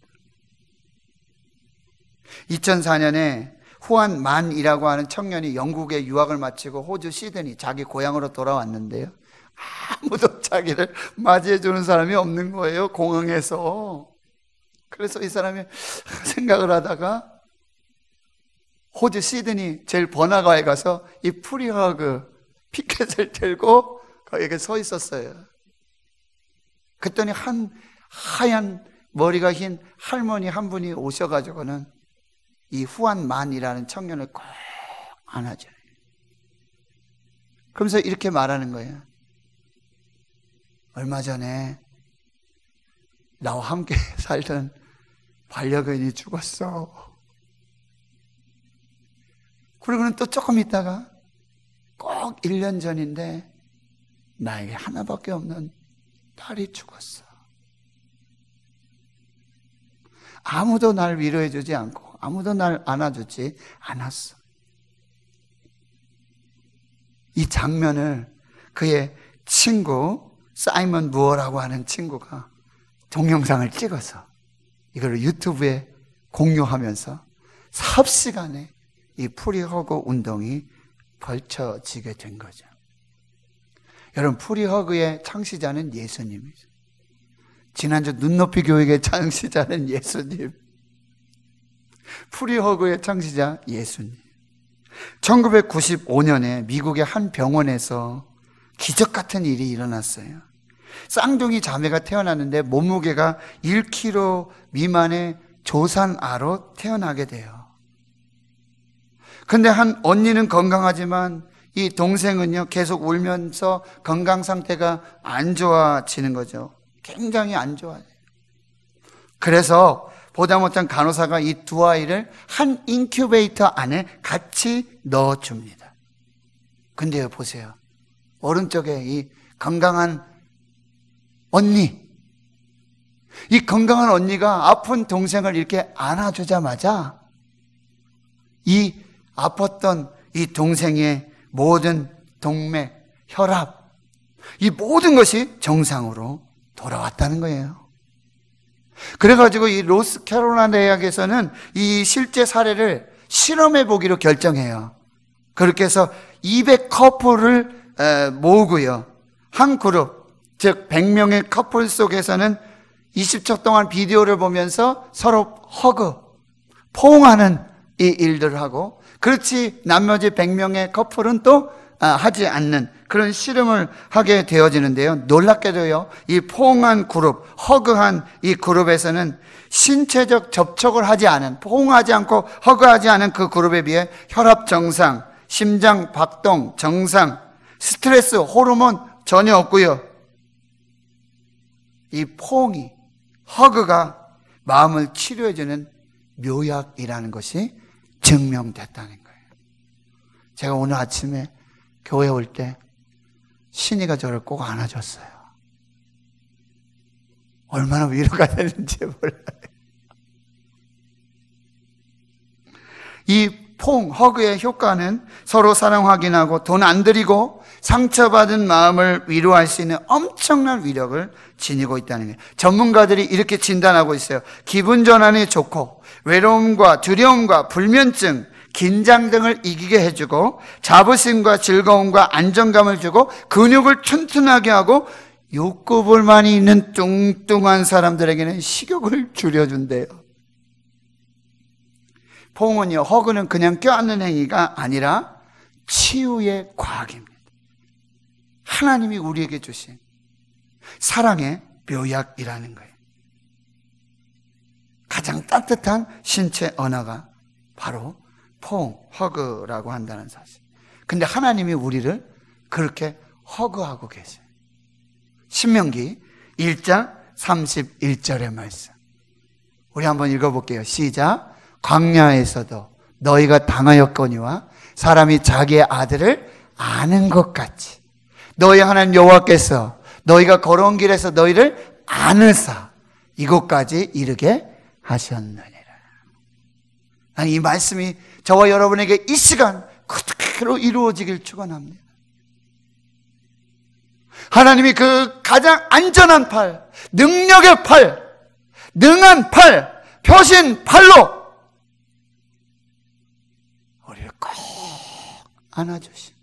2004년에 후안 만이라고 하는 청년이 영국에 유학을 마치고 호주 시드니 자기 고향으로 돌아왔는데요, 아무도 자기를 맞이해주는 사람이 없는 거예요, 공항에서. 그래서 이 사람이 생각을 하다가 호주 시드니 제일 번화가에 가서 이 프리허그 피켓을 들고 거기에 서 있었어요. 그랬더니 한 하얀 머리가 흰 할머니 한 분이 오셔가지고는 이 후안만이라는 청년을 꼭 안아줘요. 그러면서 이렇게 말하는 거예요. 얼마 전에 나와 함께 살던 반려견이 죽었어. 그리고는 또 조금 있다가 꼭 1년 전인데 나에게 하나밖에 없는 딸이 죽었어. 아무도 날 위로해주지 않고 아무도 날 안아주지 않았어. 이 장면을 그의 친구 사이먼 무어라고 하는 친구가 동영상을 찍어서 이걸 유튜브에 공유하면서 삽시간에 이 프리허그 운동이 벌쳐지게 된 거죠. 여러분, 프리허그의 창시자는 예수님이죠. 지난주 눈높이 교육의 창시자는 예수님. 프리허그의 창시자 예수님. 1995년에 미국의 한 병원에서 기적 같은 일이 일어났어요. 쌍둥이 자매가 태어났는데 몸무게가 1kg 미만의 조산아로 태어나게 돼요. 근데 한 언니는 건강하지만 이 동생은요, 계속 울면서 건강 상태가 안 좋아지는 거죠. 굉장히 안 좋아요. 그래서 보다 못한 간호사가 이 두 아이를 한 인큐베이터 안에 같이 넣어줍니다. 근데요, 보세요. 오른쪽에 이 건강한 언니. 이 건강한 언니가 아픈 동생을 이렇게 안아주자마자 이 아팠던 이 동생의 모든 동맥, 혈압, 이 모든 것이 정상으로 돌아왔다는 거예요. 그래가지고 이 노스캐롤라이나 대학에서는 이 실제 사례를 실험해 보기로 결정해요. 그렇게 해서 200커플을 모으고요. 한 그룹, 즉 100명의 커플 속에서는 20초 동안 비디오를 보면서 서로 허그, 포옹하는 이 일들을 하고, 그렇지 나머지 100명의 커플은 또 하지 않는 그런 실험을 하게 되어지는데요. 놀랍게도요, 이 포옹한 그룹, 허그한 이 그룹에서는 신체적 접촉을 하지 않은, 포옹하지 않고 허그하지 않은 그 그룹에 비해 혈압 정상, 심장 박동 정상, 스트레스, 호르몬 전혀 없고요. 이 포옹이, 허그가 마음을 치료해주는 묘약이라는 것이 증명됐다는 거예요. 제가 오늘 아침에 교회 올 때 신이가 저를 꼭 안아줬어요. 얼마나 위로가 되는지 몰라요. 이 포옹, 허그의 효과는 서로 사랑 확인하고 돈 안 들이고 상처받은 마음을 위로할 수 있는 엄청난 위력을 지니고 있다는 거예요. 전문가들이 이렇게 진단하고 있어요. 기분 전환이 좋고 외로움과 두려움과 불면증, 긴장 등을 이기게 해주고 자부심과 즐거움과 안정감을 주고 근육을 튼튼하게 하고 욕구불만이 있는 뚱뚱한 사람들에게는 식욕을 줄여준대요. 포옹은요, 허그는 그냥 껴안는 행위가 아니라 치유의 과학입니다. 하나님이 우리에게 주신 사랑의 묘약이라는 거예요. 가장 따뜻한 신체 언어가 바로 포옹, 허그라고 한다는 사실. 근데 하나님이 우리를 그렇게 허그하고 계세요. 신명기 1장 31절의 말씀. 우리 한번 읽어볼게요. 시작. 광야에서도 너희가 당하였거니와 사람이 자기의 아들을 아는 것 같이 너희 하나님 여호와께서 너희가 걸어온 길에서 너희를 아느사 이곳까지 이르게 하셨느니라. 아니, 이 말씀이 저와 여러분에게 이 시간 그대로 이루어지길 축원합니다. 하나님이 그 가장 안전한 팔, 능력의 팔, 능한 팔, 표신 팔로 우리를 꼭 안아주신.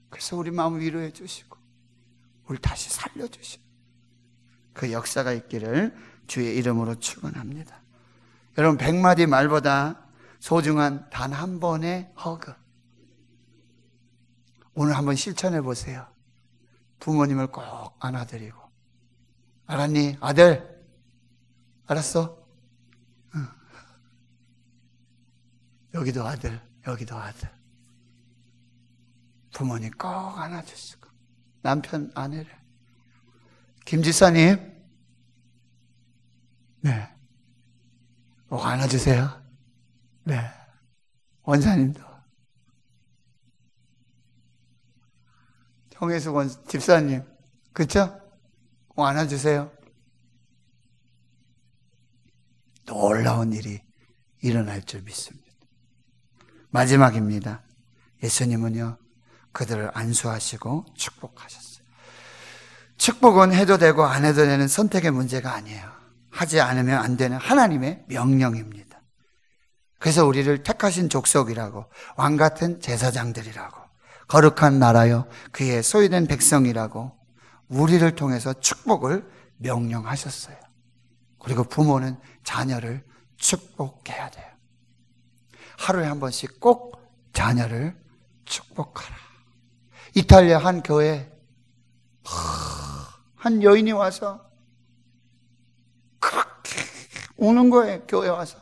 그래서 우리 마음을 위로해 주시고 우리 다시 살려주시고 그 역사가 있기를 주의 이름으로 축원합니다. 여러분, 100마디 말보다 소중한 단 한 번의 허그. 오늘 한번 실천해 보세요. 부모님을 꼭 안아드리고, 알았니? 아들? 알았어? 응. 여기도 아들, 여기도 아들. 부모님 꼭 안아주시고, 남편, 아내를. 김지사님, 네. 꼭 안아주세요. 네. 원사님도. 정혜숙 집사님, 그쵸? 꼭 안아주세요. 놀라운 일이 일어날 줄 믿습니다. 마지막입니다. 예수님은요, 그들을 안수하시고 축복하셨어요. 축복은 해도 되고 안 해도 되는 선택의 문제가 아니에요. 하지 않으면 안 되는 하나님의 명령입니다. 그래서 우리를 택하신 족속이라고, 왕같은 제사장들이라고, 거룩한 나라요 그의 소유된 백성이라고 우리를 통해서 축복을 명령하셨어요. 그리고 부모는 자녀를 축복해야 돼요. 하루에 한 번씩 꼭 자녀를 축복하라. 이탈리아 한 교회 한 여인이 와서 그렇게 우는 거예요. 교회 와서.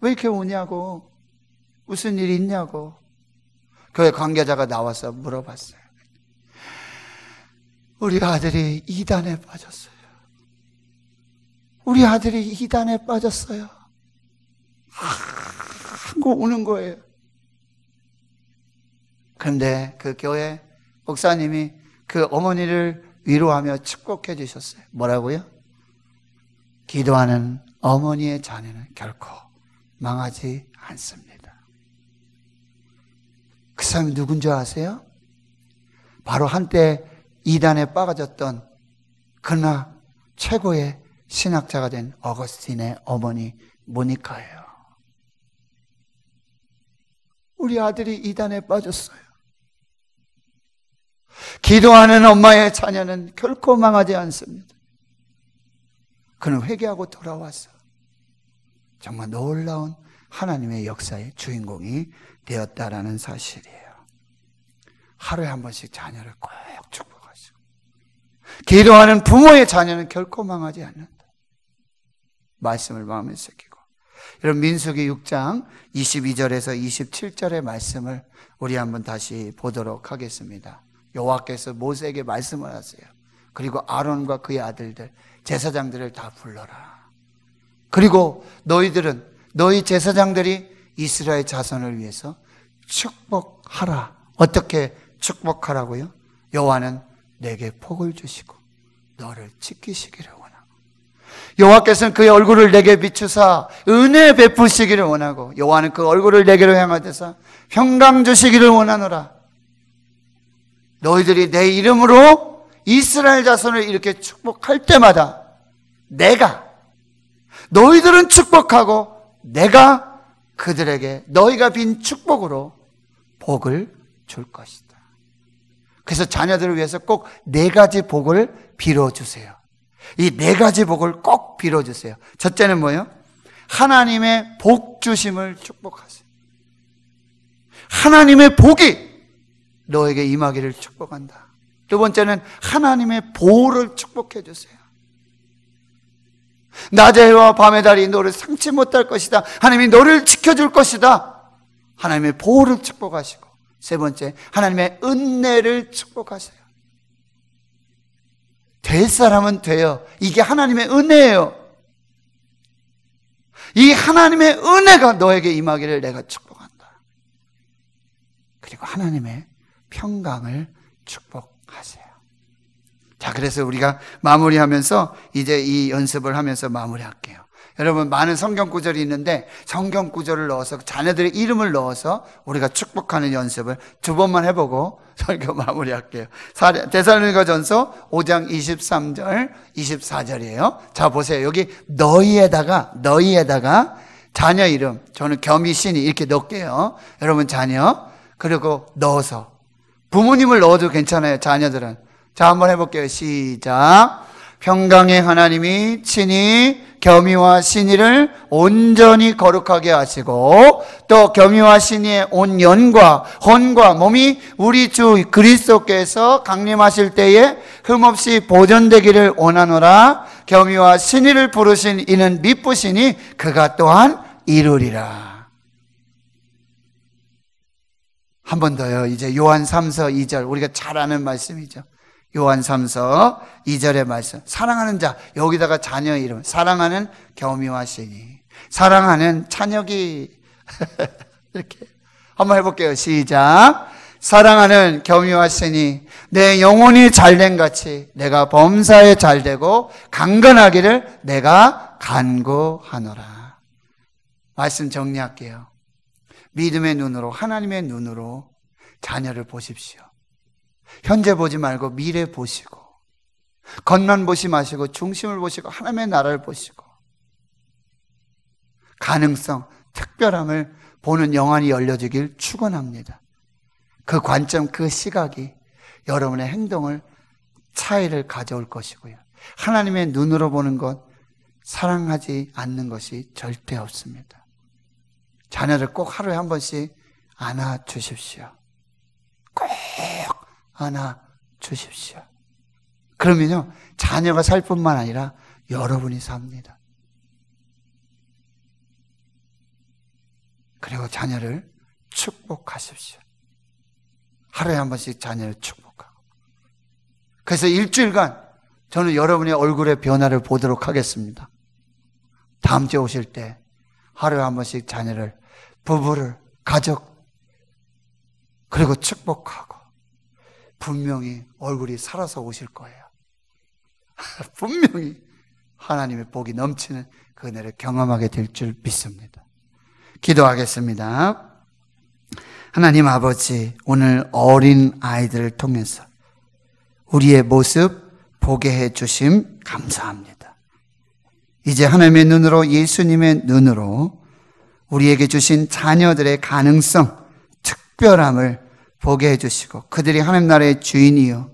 왜 이렇게 우냐고, 무슨 일이 있냐고 교회 관계자가 나와서 물어봤어요. 우리 아들이 이단에 빠졌어요. 우리 아들이 이단에 빠졌어요. 하고 우는 거예요. 그런데 그 교회 목사님이 그 어머니를 위로하며 축복해 주셨어요. 뭐라고요? 기도하는 어머니의 자녀는 결코 망하지 않습니다. 그 사람이 누군지 아세요? 바로 한때 이단에 빠져졌던 그러나 최고의 신학자가 된 어거스틴의 어머니 모니카예요. 우리 아들이 이단에 빠졌어요. 기도하는 엄마의 자녀는 결코 망하지 않습니다. 그는 회개하고 돌아와서 정말 놀라운 하나님의 역사의 주인공이 되었다라는 사실이에요. 하루에 한 번씩 자녀를 꼭 축복하시고, 기도하는 부모의 자녀는 결코 망하지 않는다. 말씀을 마음에 새기고, 여러분 민수기 6장 22절에서 27절의 말씀을 우리 한번 다시 보도록 하겠습니다. 여호와께서 모세에게 말씀을 하세요. 그리고 아론과 그의 아들들 제사장들을 다 불러라. 그리고 너희들은, 너희 제사장들이 이스라엘 자손을 위해서 축복하라. 어떻게 축복하라고요? 여호와는 내게 복을 주시고 너를 지키시기를 원하고, 여호와께서는 그의 얼굴을 내게 비추사 은혜 베푸시기를 원하고, 여호와는 그 얼굴을 내게로 향하셔서 평강 주시기를 원하노라. 너희들이 내 이름으로 이스라엘 자손을 이렇게 축복할 때마다 내가, 너희들은 축복하고 내가 그들에게 너희가 빈 축복으로 복을 줄 것이다. 그래서 자녀들을 위해서 꼭 4가지 복을 빌어주세요. 이 4가지 복을 꼭 빌어주세요. 첫째는 뭐예요? 하나님의 복 주심을 축복하세요. 하나님의 복이 너에게 임하기를 축복한다. 두 번째는 하나님의 보호를 축복해 주세요. 낮의 해와 밤의 달이 너를 상치 못할 것이다. 하나님이 너를 지켜줄 것이다. 하나님의 보호를 축복하시고, 세 번째, 하나님의 은혜를 축복하세요. 될 사람은 돼요. 이게 하나님의 은혜예요. 이 하나님의 은혜가 너에게 임하기를 내가 축복한다. 그리고 하나님의 평강을 축복하세요. 자, 그래서 우리가 마무리하면서 이제 이 연습을 하면서 마무리할게요. 여러분, 많은 성경 구절이 있는데 성경 구절을 넣어서 자녀들의 이름을 넣어서 우리가 축복하는 연습을 2번만 해보고 설교 마무리할게요. 데살로니가전서 5장 23절 24절이에요. 자, 보세요. 여기 너희에다가 자녀 이름, 저는 겸이신이 이렇게 넣을게요. 여러분 자녀, 그리고 넣어서 부모님을 넣어도 괜찮아요. 자녀들은. 자, 한번 해볼게요. 시작. 평강의 하나님이 친히 겸이와 신이를 온전히 거룩하게 하시고 또 겸이와 신이의 온 영과 혼과 몸이 우리 주 그리스도께서 강림하실 때에 흠없이 보존되기를 원하노라. 겸이와 신이를 부르신 이는 미쁘시니 그가 또한 이루리라. 한 번 더요. 이제 요한 3서 2절, 우리가 잘 아는 말씀이죠. 요한 3서 2절의 말씀. 사랑하는 자, 여기다가 자녀 이름, 사랑하는 겸이와 신이, 사랑하는 찬혁이. 이렇게 한번 해볼게요. 시작. 사랑하는 겸이와 신이 내 영혼이 잘된 같이 내가 범사에 잘되고 강건하기를 내가 간구하노라. 말씀 정리할게요. 믿음의 눈으로, 하나님의 눈으로 자녀를 보십시오. 현재 보지 말고 미래 보시고, 겉만 보지 마시고 중심을 보시고 하나님의 나라를 보시고, 가능성, 특별함을 보는 영안이 열려지길 축원합니다. 그 관점, 그 시각이 여러분의 행동을, 차이를 가져올 것이고요. 하나님의 눈으로 보는 것, 사랑하지 않는 것이 절대 없습니다. 자녀를 꼭 하루에 한 번씩 안아주십시오. 꼭 안아주십시오. 그러면요, 자녀가 살 뿐만 아니라 여러분이 삽니다. 그리고 자녀를 축복하십시오. 하루에 한 번씩 자녀를 축복하고. 그래서 일주일간 저는 여러분의 얼굴의 변화를 보도록 하겠습니다. 다음 주에 오실 때 하루에 한 번씩 자녀를, 부부를, 가족, 그리고 축복하고 분명히 얼굴이 살아서 오실 거예요. 분명히 하나님의 복이 넘치는 그 은혜를 경험하게 될 줄 믿습니다. 기도하겠습니다. 하나님 아버지, 오늘 어린 아이들을 통해서 우리의 모습 보게 해주심 감사합니다. 이제 하나님의 눈으로, 예수님의 눈으로 우리에게 주신 자녀들의 가능성, 특별함을 보게 해주시고 그들이 하나님 나라의 주인이요,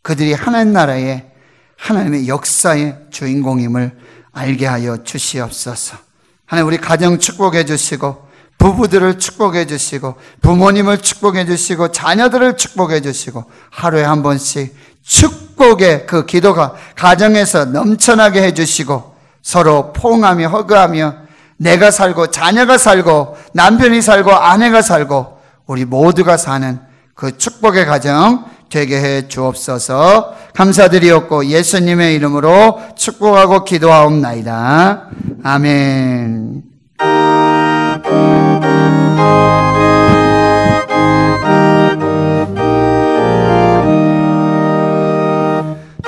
그들이 하나님 나라의, 하나님의 역사의 주인공임을 알게 하여 주시옵소서. 하나님, 우리 가정 축복해 주시고 부부들을 축복해 주시고 부모님을 축복해 주시고 자녀들을 축복해 주시고 하루에 한 번씩 축복의 그 기도가 가정에서 넘쳐나게 해 주시고 서로 포옹하며 허그하며 내가 살고 자녀가 살고 남편이 살고 아내가 살고 우리 모두가 사는 그 축복의 가정 되게 해 주옵소서. 감사드리옵고 예수님의 이름으로 축복하고 기도하옵나이다. 아멘.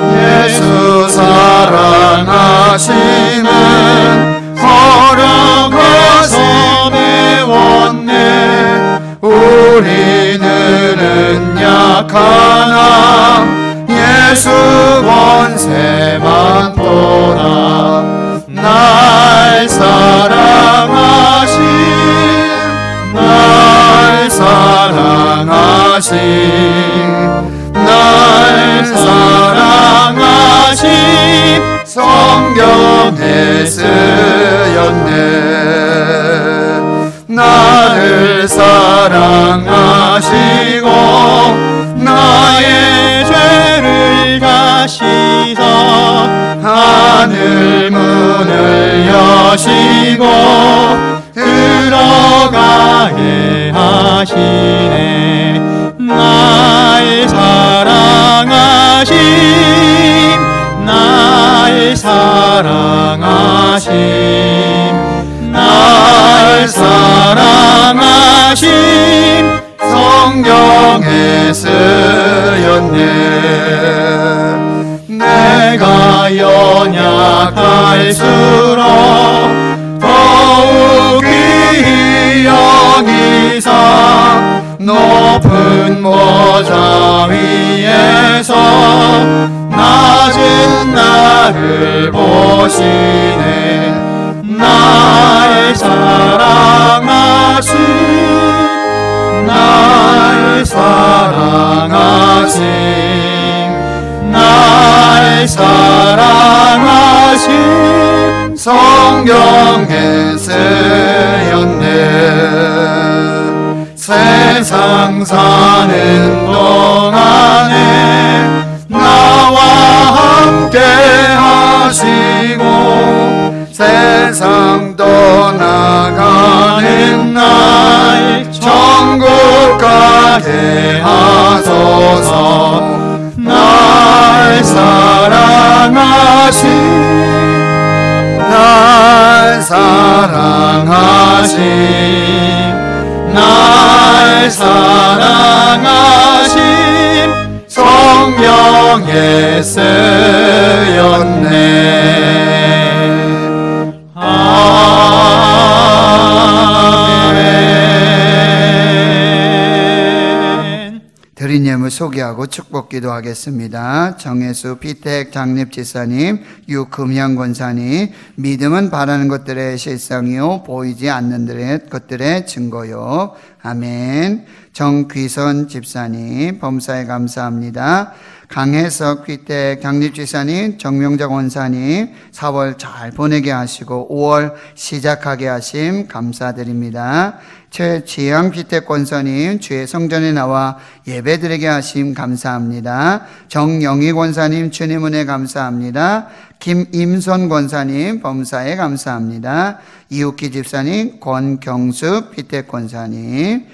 예수 사랑하시는 걸어가서 배웠네. 우리는 약하나 예수 권세만 보라. 날 사랑하신, 날 사랑하신, 날 사랑하신 성경에 쓰였네. 나를 사랑하시고 나의 죄를 가시사 하늘 문을 여시고 들어가게 하시네. 날 사랑하심, 날 사랑하심, 날 사랑하심 성경에 쓰였네. 내가 연약할수록 더욱이 여기사 높은 모자 위에서 낮은 나를 보시네. 날 사랑하신, 날 사랑하신, 날 날 사랑하신 성경에 쓰였네. 세상 사는 동안에 나와 함께 하시고 세상 떠나가는 날 천국 가게 하소서. 날 사랑하신 날 사랑하신 성경에 쓰였네. 아멘. 드린 예물 소개하고 축복 기도하겠습니다. 정혜수 피택 장립지사님, 유금양 권사님, 믿음은 바라는 것들의 실상이요 보이지 않는 것들의 증거요. 아멘. 정귀선 집사님, 범사에 감사합니다. 강혜석 피택 장립지사님, 정명자 권사님, 4월 잘 보내게 하시고 5월 시작하게 하심 감사드립니다. 최지양 피택 권사님, 주의 성전에 나와 예배드리게 하심 감사합니다. 정영희 권사님, 주님 은혜 감사합니다. 김임선 권사님, 범사에 감사합니다. 이웃기 집사님, 권경수 피택 권사님,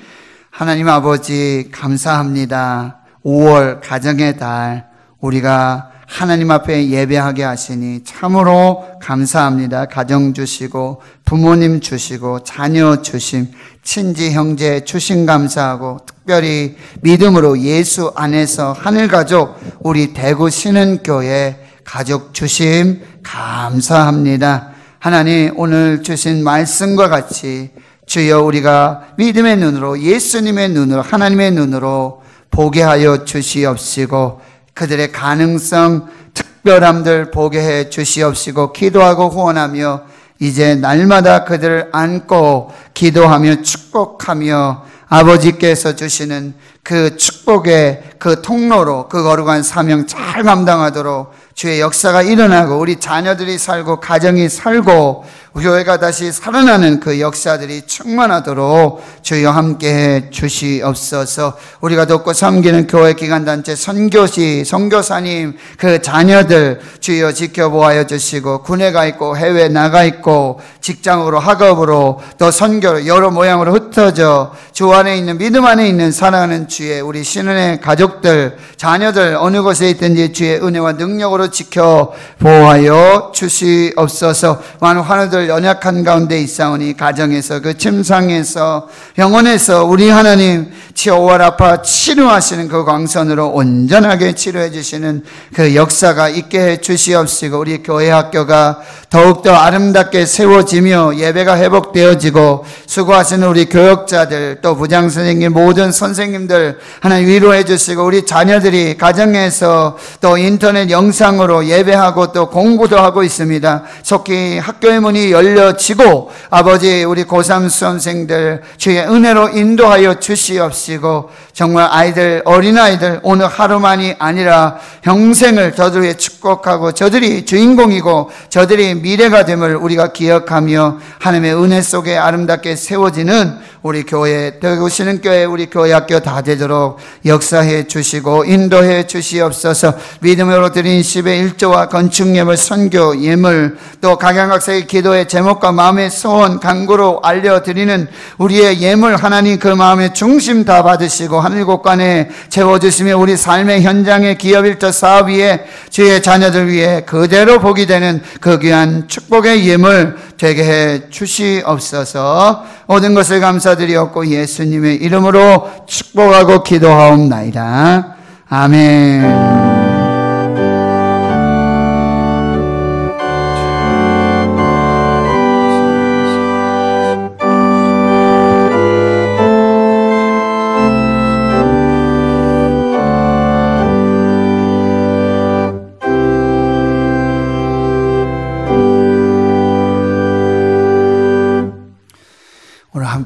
하나님 아버지 감사합니다. 5월 가정의 달 우리가 하나님 앞에 예배하게 하시니 참으로 감사합니다. 가정 주시고 부모님 주시고 자녀 주심, 친지 형제 주심 감사하고 특별히 믿음으로 예수 안에서 하늘가족 우리 대구 신은교회 가족 주심 감사합니다. 하나님 오늘 주신 말씀과 같이 주여 우리가 믿음의 눈으로 예수님의 눈으로 하나님의 눈으로 보게 하여 주시옵시고 그들의 가능성 특별함들 보게 해 주시옵시고 기도하고 후원하며 이제 날마다 그들을 안고 기도하며 축복하며 아버지께서 주시는 그 축복의 그 통로로 그 거룩한 사명 잘 감당하도록 주의 역사가 일어나고 우리 자녀들이 살고 가정이 살고 교회가 다시 살아나는 그 역사들이 충만하도록 주여 함께해 주시옵소서. 우리가 돕고 섬기는 교회 기관단체 선교시 선교사님 그 자녀들 주여 지켜보아여 주시고 군에 가 있고 해외 나가 있고 직장으로 학업으로 또 선교로 여러 모양으로 흩어져 주 안에 있는 믿음 안에 있는 사랑하는 주의 우리 신은의 가족들 자녀들 어느 곳에 있든지 주의 은혜와 능력으로 지켜보아여 주시옵소서. 많은 환우들 연약한 가운데 있사오니 가정에서 그 침상에서 병원에서 우리 하나님 치유와 아파 치료하시는 그 광선으로 온전하게 치료해 주시는 그 역사가 있게 해 주시옵시고 우리 교회 학교가 더욱더 아름답게 세워지며 예배가 회복되어지고 수고하시는 우리 교역자들 또 부장선생님 모든 선생님들 하나님 위로해 주시고 우리 자녀들이 가정에서 또 인터넷 영상으로 예배하고 또 공부도 하고 있습니다. 속히 학교의 문이 열려지고 아버지 우리 고3 수험생들 주의 은혜로 인도하여 주시옵시고 정말 아이들 어린아이들 오늘 하루만이 아니라 평생을 저들의 축복하고 저들이 주인공이고 저들이 미래가 됨을 우리가 기억하며 하나님의 은혜 속에 아름답게 세워지는 우리 교회 대구 신은교회 우리 교회 학교 다 되도록 역사해 주시고 인도해 주시옵소서. 믿음으로 드린 10의 1조와 건축 예물 선교 예물 또 각양각색의 기도의 제목과 마음의 소원 간구로 알려드리는 우리의 예물 하나님 그 마음의 중심 다 받으시고 하늘곳간에 채워주시며 우리 삶의 현장의 기업 일터 사업 위에 주의 자녀들 위해 그대로 복이 되는 그 귀한 축복의 예물 되게 해 주시옵소서. 모든 것을 감사드리옵고 예수님의 이름으로 축복하고 기도하옵나이다. 아멘.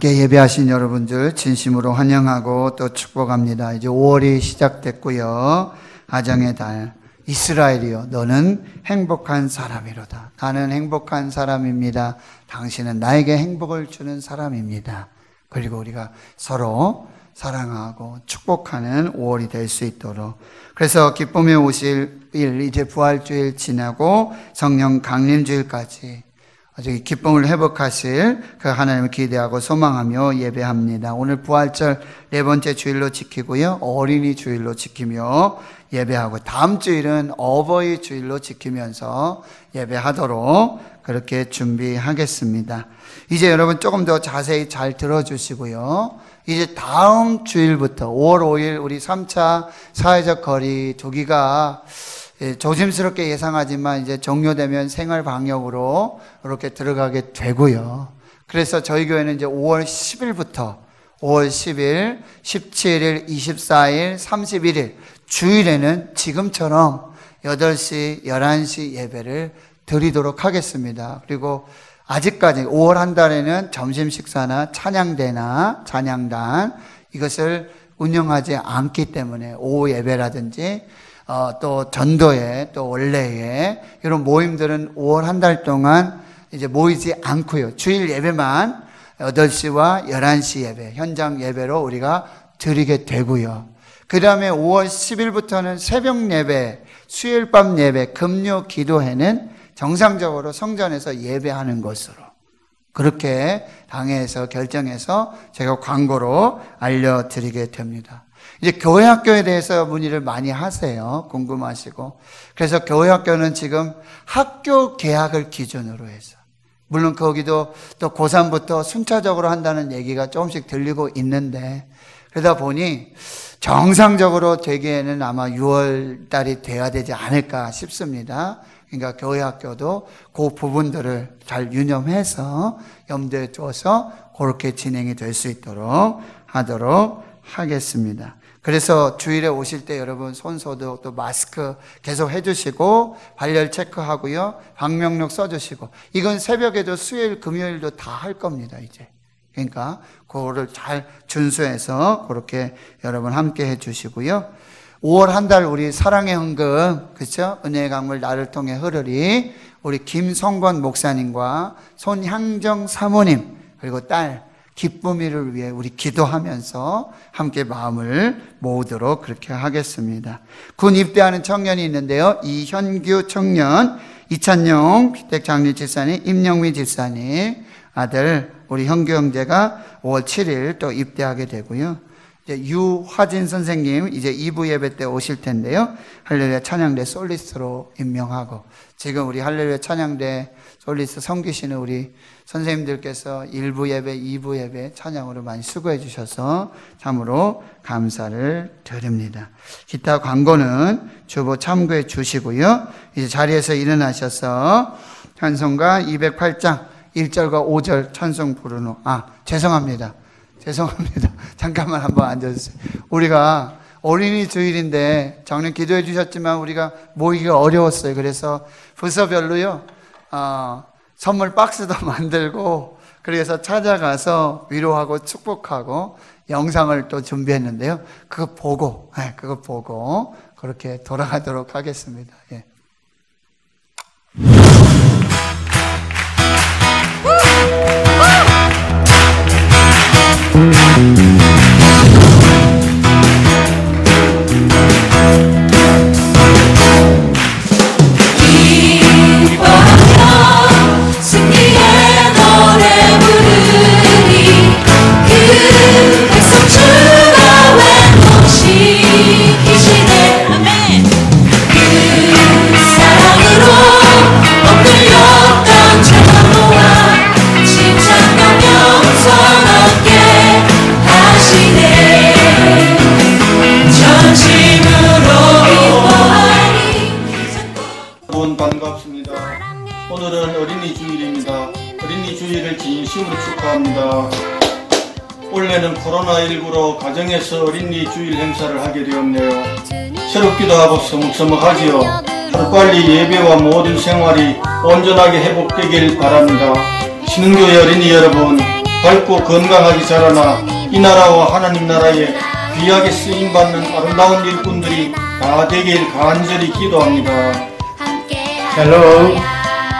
함께 예배하신 여러분들 진심으로 환영하고 또 축복합니다. 이제 5월이 시작됐고요. 가정의 달 이스라엘이여 너는 행복한 사람이로다. 나는 행복한 사람입니다. 당신은 나에게 행복을 주는 사람입니다. 그리고 우리가 서로 사랑하고 축복하는 5월이 될 수 있도록. 그래서 기쁨에 오실 일, 이제 부활주일 지나고 성령 강림주일까지 아주 기쁨을 회복하실 그 하나님을 기대하고 소망하며 예배합니다. 오늘 부활절 4번째 주일로 지키고요. 어린이 주일로 지키며 예배하고 다음 주일은 어버이 주일로 지키면서 예배하도록 그렇게 준비하겠습니다. 이제 여러분 조금 더 자세히 잘 들어주시고요. 이제 다음 주일부터 5월 5일 우리 3차 사회적 거리 두기가 조심스럽게 예상하지만 이제 종료되면 생활 방역으로 이렇게 들어가게 되고요. 그래서 저희 교회는 이제 5월 10일부터 5월 10일, 17일, 24일, 31일 주일에는 지금처럼 8시, 11시 예배를 드리도록 하겠습니다. 그리고 아직까지 5월 한 달에는 점심 식사나 찬양대나 찬양단 이것을 운영하지 않기 때문에 오후 예배라든지 또 전도회, 또 원래회 이런 모임들은 5월 한 달 동안 이제 모이지 않고요. 주일 예배만 8시와 11시 예배, 현장 예배로 우리가 드리게 되고요. 그 다음에 5월 10일부터는 새벽 예배, 수요일 밤 예배, 금요 기도회는 정상적으로 성전에서 예배하는 것으로 그렇게 당회에서 결정해서 제가 광고로 알려드리게 됩니다. 이제 교회 학교에 대해서 문의를 많이 하세요. 궁금하시고. 그래서 교회 학교는 지금 학교 개학을 기준으로 해서 물론 거기도 또 고3부터 순차적으로 한다는 얘기가 조금씩 들리고 있는데 그러다 보니 정상적으로 되기에는 아마 6월 달이 돼야 되지 않을까 싶습니다. 그러니까 교회 학교도 그 부분들을 잘 유념해서 염두에 두어서 그렇게 진행이 될 수 있도록 하도록 하겠습니다. 그래서 주일에 오실 때 여러분 손소독 또 마스크 계속 해주시고 발열 체크하고요. 방명록 써주시고 이건 새벽에도 수요일 금요일도 다 할 겁니다. 이제 그러니까 그거를 잘 준수해서 그렇게 여러분 함께 해주시고요. 5월 한 달 우리 사랑의 헌금 그렇죠? 은혜의 강물 나를 통해 흐르리 우리 김성권 목사님과 손향정 사모님 그리고 딸 기쁨이를 위해 우리 기도하면서 함께 마음을 모으도록 그렇게 하겠습니다. 군 입대하는 청년이 있는데요. 이현규 청년, 이찬용 피택 장례 집사님, 임영미 집사님 아들 우리 현규 형제가 5월 7일 또 입대하게 되고요. 이제 유화진 선생님 이제 2부 예배 때 오실 텐데요. 할렐루야 찬양대 솔리스트로 임명하고 지금 우리 할렐루야 찬양대 솔리스트 섬기시는 우리 선생님들께서 1부 예배, 2부 예배 찬양으로 많이 수고해 주셔서 참으로 감사를 드립니다. 기타 광고는 주보 참고해 주시고요. 이제 자리에서 일어나셔서 찬송가 208장 1절과 5절 찬송 부르는 죄송합니다. 잠깐만 한번 앉아주세요. 우리가 어린이 주일인데 작년 기도해 주셨지만 우리가 모이기가 어려웠어요. 그래서 부서별로요. 선물 박스도 만들고 그래서 찾아가서 위로하고 축복하고 영상을 또 준비했는데요. 그거 보고 그렇게 돌아가도록 하겠습니다. 예. 반갑습니다. 오늘은 어린이 주일입니다. 어린이 주일을 진심으로 축하합니다. 올해는 코로나19로 가정에서 어린이 주일 행사를 하게 되었네요. 새롭기도 하고 서먹서먹하지요. 하루빨리 예배와 모든 생활이 온전하게 회복되길 바랍니다. 신흥교회 어린이 여러분, 밝고 건강하게 자라나 이 나라와 하나님 나라에 귀하게 쓰임받는 아름다운 일꾼들이 다 되길 간절히 기도합니다. 샬롬.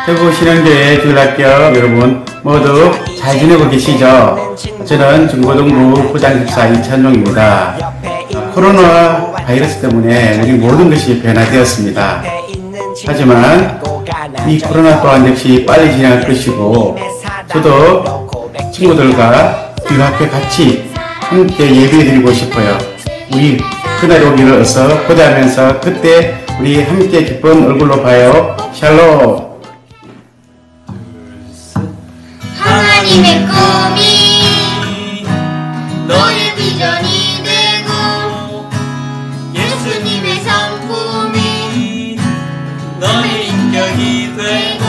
대구 신앙교회 주일학교 여러분 모두 잘 지내고 계시죠? 저는 중고등부 부장집사 이찬용입니다. 코로나 바이러스 때문에 우리 모든 것이 변화되었습니다. 하지만 이 코로나 또한 역시 빨리 지나갈 것이고, 저도 친구들과 주일학교 같이 함께 예배드리고 싶어요. 우리 그날 오기를 어서 고대하면서 그때 우리 함께 기쁜 얼굴로 봐요. 샬롬. 하나님의 꿈이 너의 비전이 되고 예수님의 성품이 너의 인격이 되고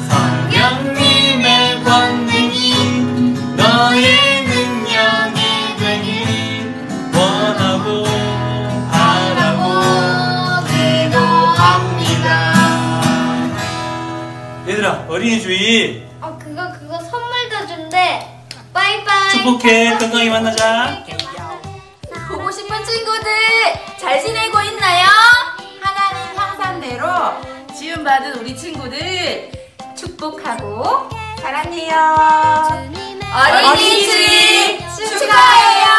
성령님의 권능이 너의 능력이 되길 원하고 바라고 기도합니다. 얘들아, 어린이 주일 그거 선물도 준대. 바이바이. 축복해. 건강히 만나자. 보고 싶은 친구들 잘 지내고 있나요? 하나님 형상대로 지음받은 우리 친구들 축복하고 사랑해요. 어린이집 축하해요.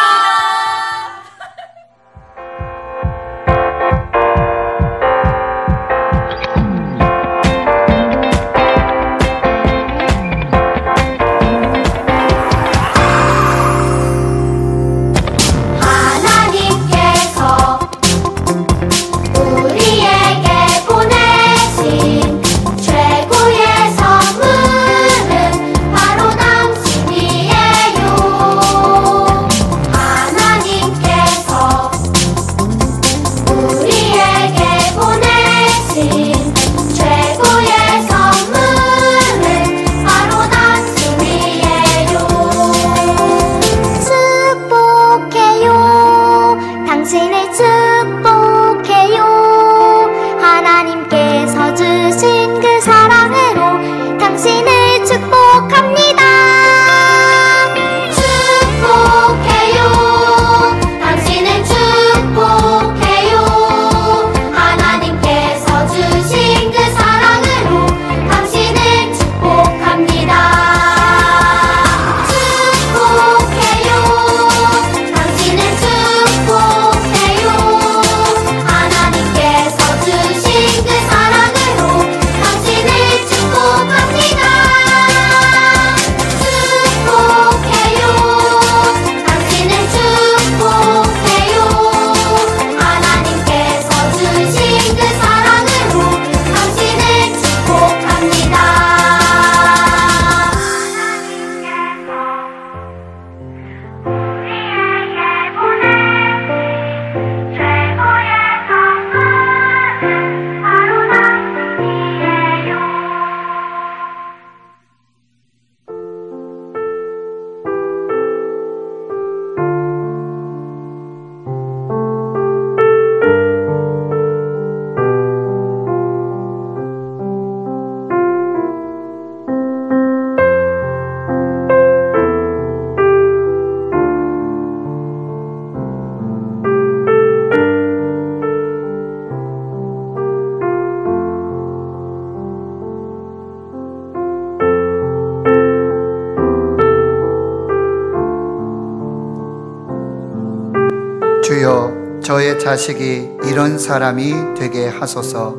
주여, 저의 자식이 이런 사람이 되게 하소서.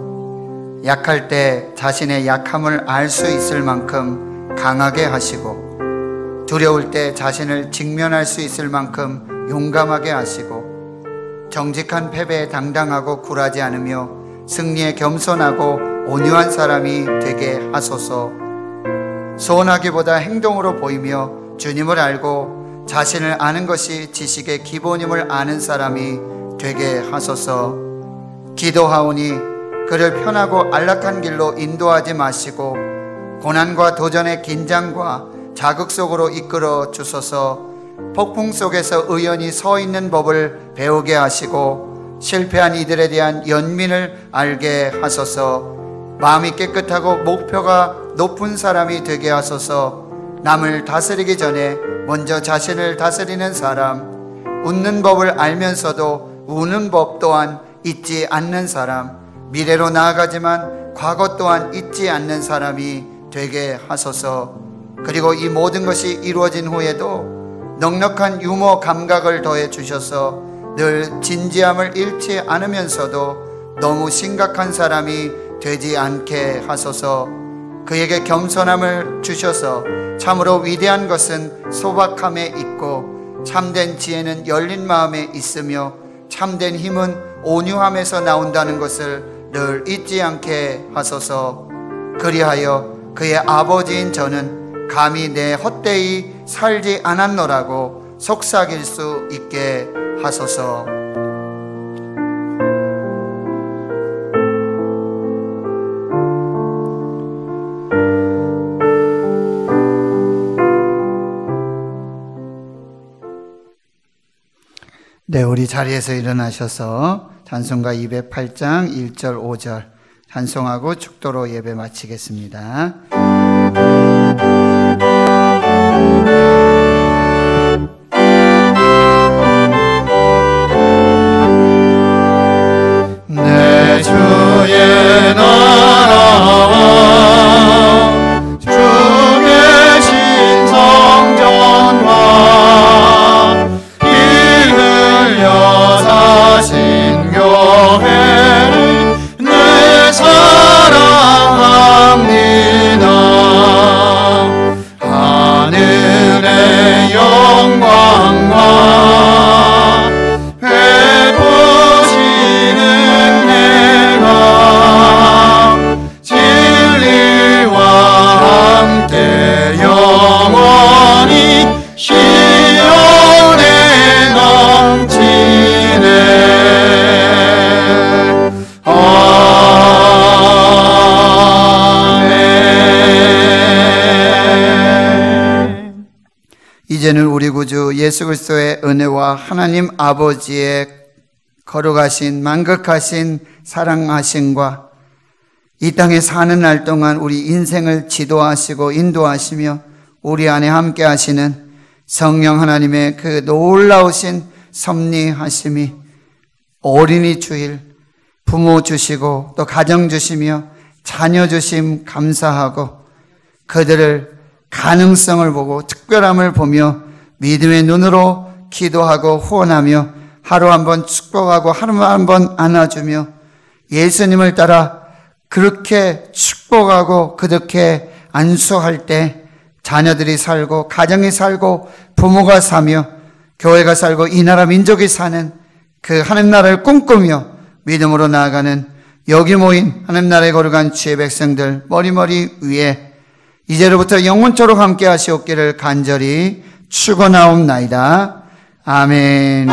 약할 때 자신의 약함을 알 수 있을 만큼 강하게 하시고, 두려울 때 자신을 직면할 수 있을 만큼 용감하게 하시고, 정직한 패배에 당당하고 굴하지 않으며 승리에 겸손하고 온유한 사람이 되게 하소서. 소원하기보다 행동으로 보이며 주님을 알고 자신을 아는 것이 지식의 기본임을 아는 사람이 되게 하소서. 기도하오니 그를 편하고 안락한 길로 인도하지 마시고 고난과 도전의 긴장과 자극 속으로 이끌어 주소서. 폭풍 속에서 의연히 서 있는 법을 배우게 하시고 실패한 이들에 대한 연민을 알게 하소서. 마음이 깨끗하고 목표가 높은 사람이 되게 하소서. 남을 다스리기 전에 먼저 자신을 다스리는 사람, 웃는 법을 알면서도 우는 법 또한 잊지 않는 사람, 미래로 나아가지만 과거 또한 잊지 않는 사람이 되게 하소서. 그리고 이 모든 것이 이루어진 후에도 넉넉한 유머 감각을 더해 주셔서 늘 진지함을 잃지 않으면서도 너무 심각한 사람이 되지 않게 하소서. 그에게 겸손함을 주셔서 참으로 위대한 것은 소박함에 있고 참된 지혜는 열린 마음에 있으며 참된 힘은 온유함에서 나온다는 것을 늘 잊지 않게 하소서. 그리하여 그의 아버지인 저는 감히 내 헛되이 살지 않았노라고 속삭일 수 있게 하소서. 네, 우리 자리에서 일어나셔서 찬송가 208장 1절 5절 찬송하고 축도로 예배 마치겠습니다. 내 주의 나라와 주 계신 성전과 사신 교회를 늘 사랑합니다. 하늘의 영광과 회복시는 내가 진리와 함께 영원히 시온에 넘치네. 이제는 우리 구주 예수 그리스도의 은혜와 하나님 아버지의 거룩하신 만극하신 사랑하심과 이 땅에 사는 날 동안 우리 인생을 지도하시고 인도하시며 우리 안에 함께 하시는 성령 하나님의 그 놀라우신 섭리하심이 어린이 주일 부모 주시고 또 가정 주시며 자녀 주심 감사하고 그들을 가능성을 보고 특별함을 보며 믿음의 눈으로 기도하고 후원하며 하루 한번 축복하고 하루 한번 안아주며 예수님을 따라 그렇게 축복하고 그렇게 안수할 때 자녀들이 살고 가정이 살고 부모가 사며 교회가 살고 이 나라 민족이 사는 그 하나님 나라를 꿈꾸며 믿음으로 나아가는 여기 모인 하나님 나라의 거룩한 주의 백성들 머리머리 위에 이제로부터 영원토록 함께 하시옵기를 간절히 축원하옵나이다. 아멘.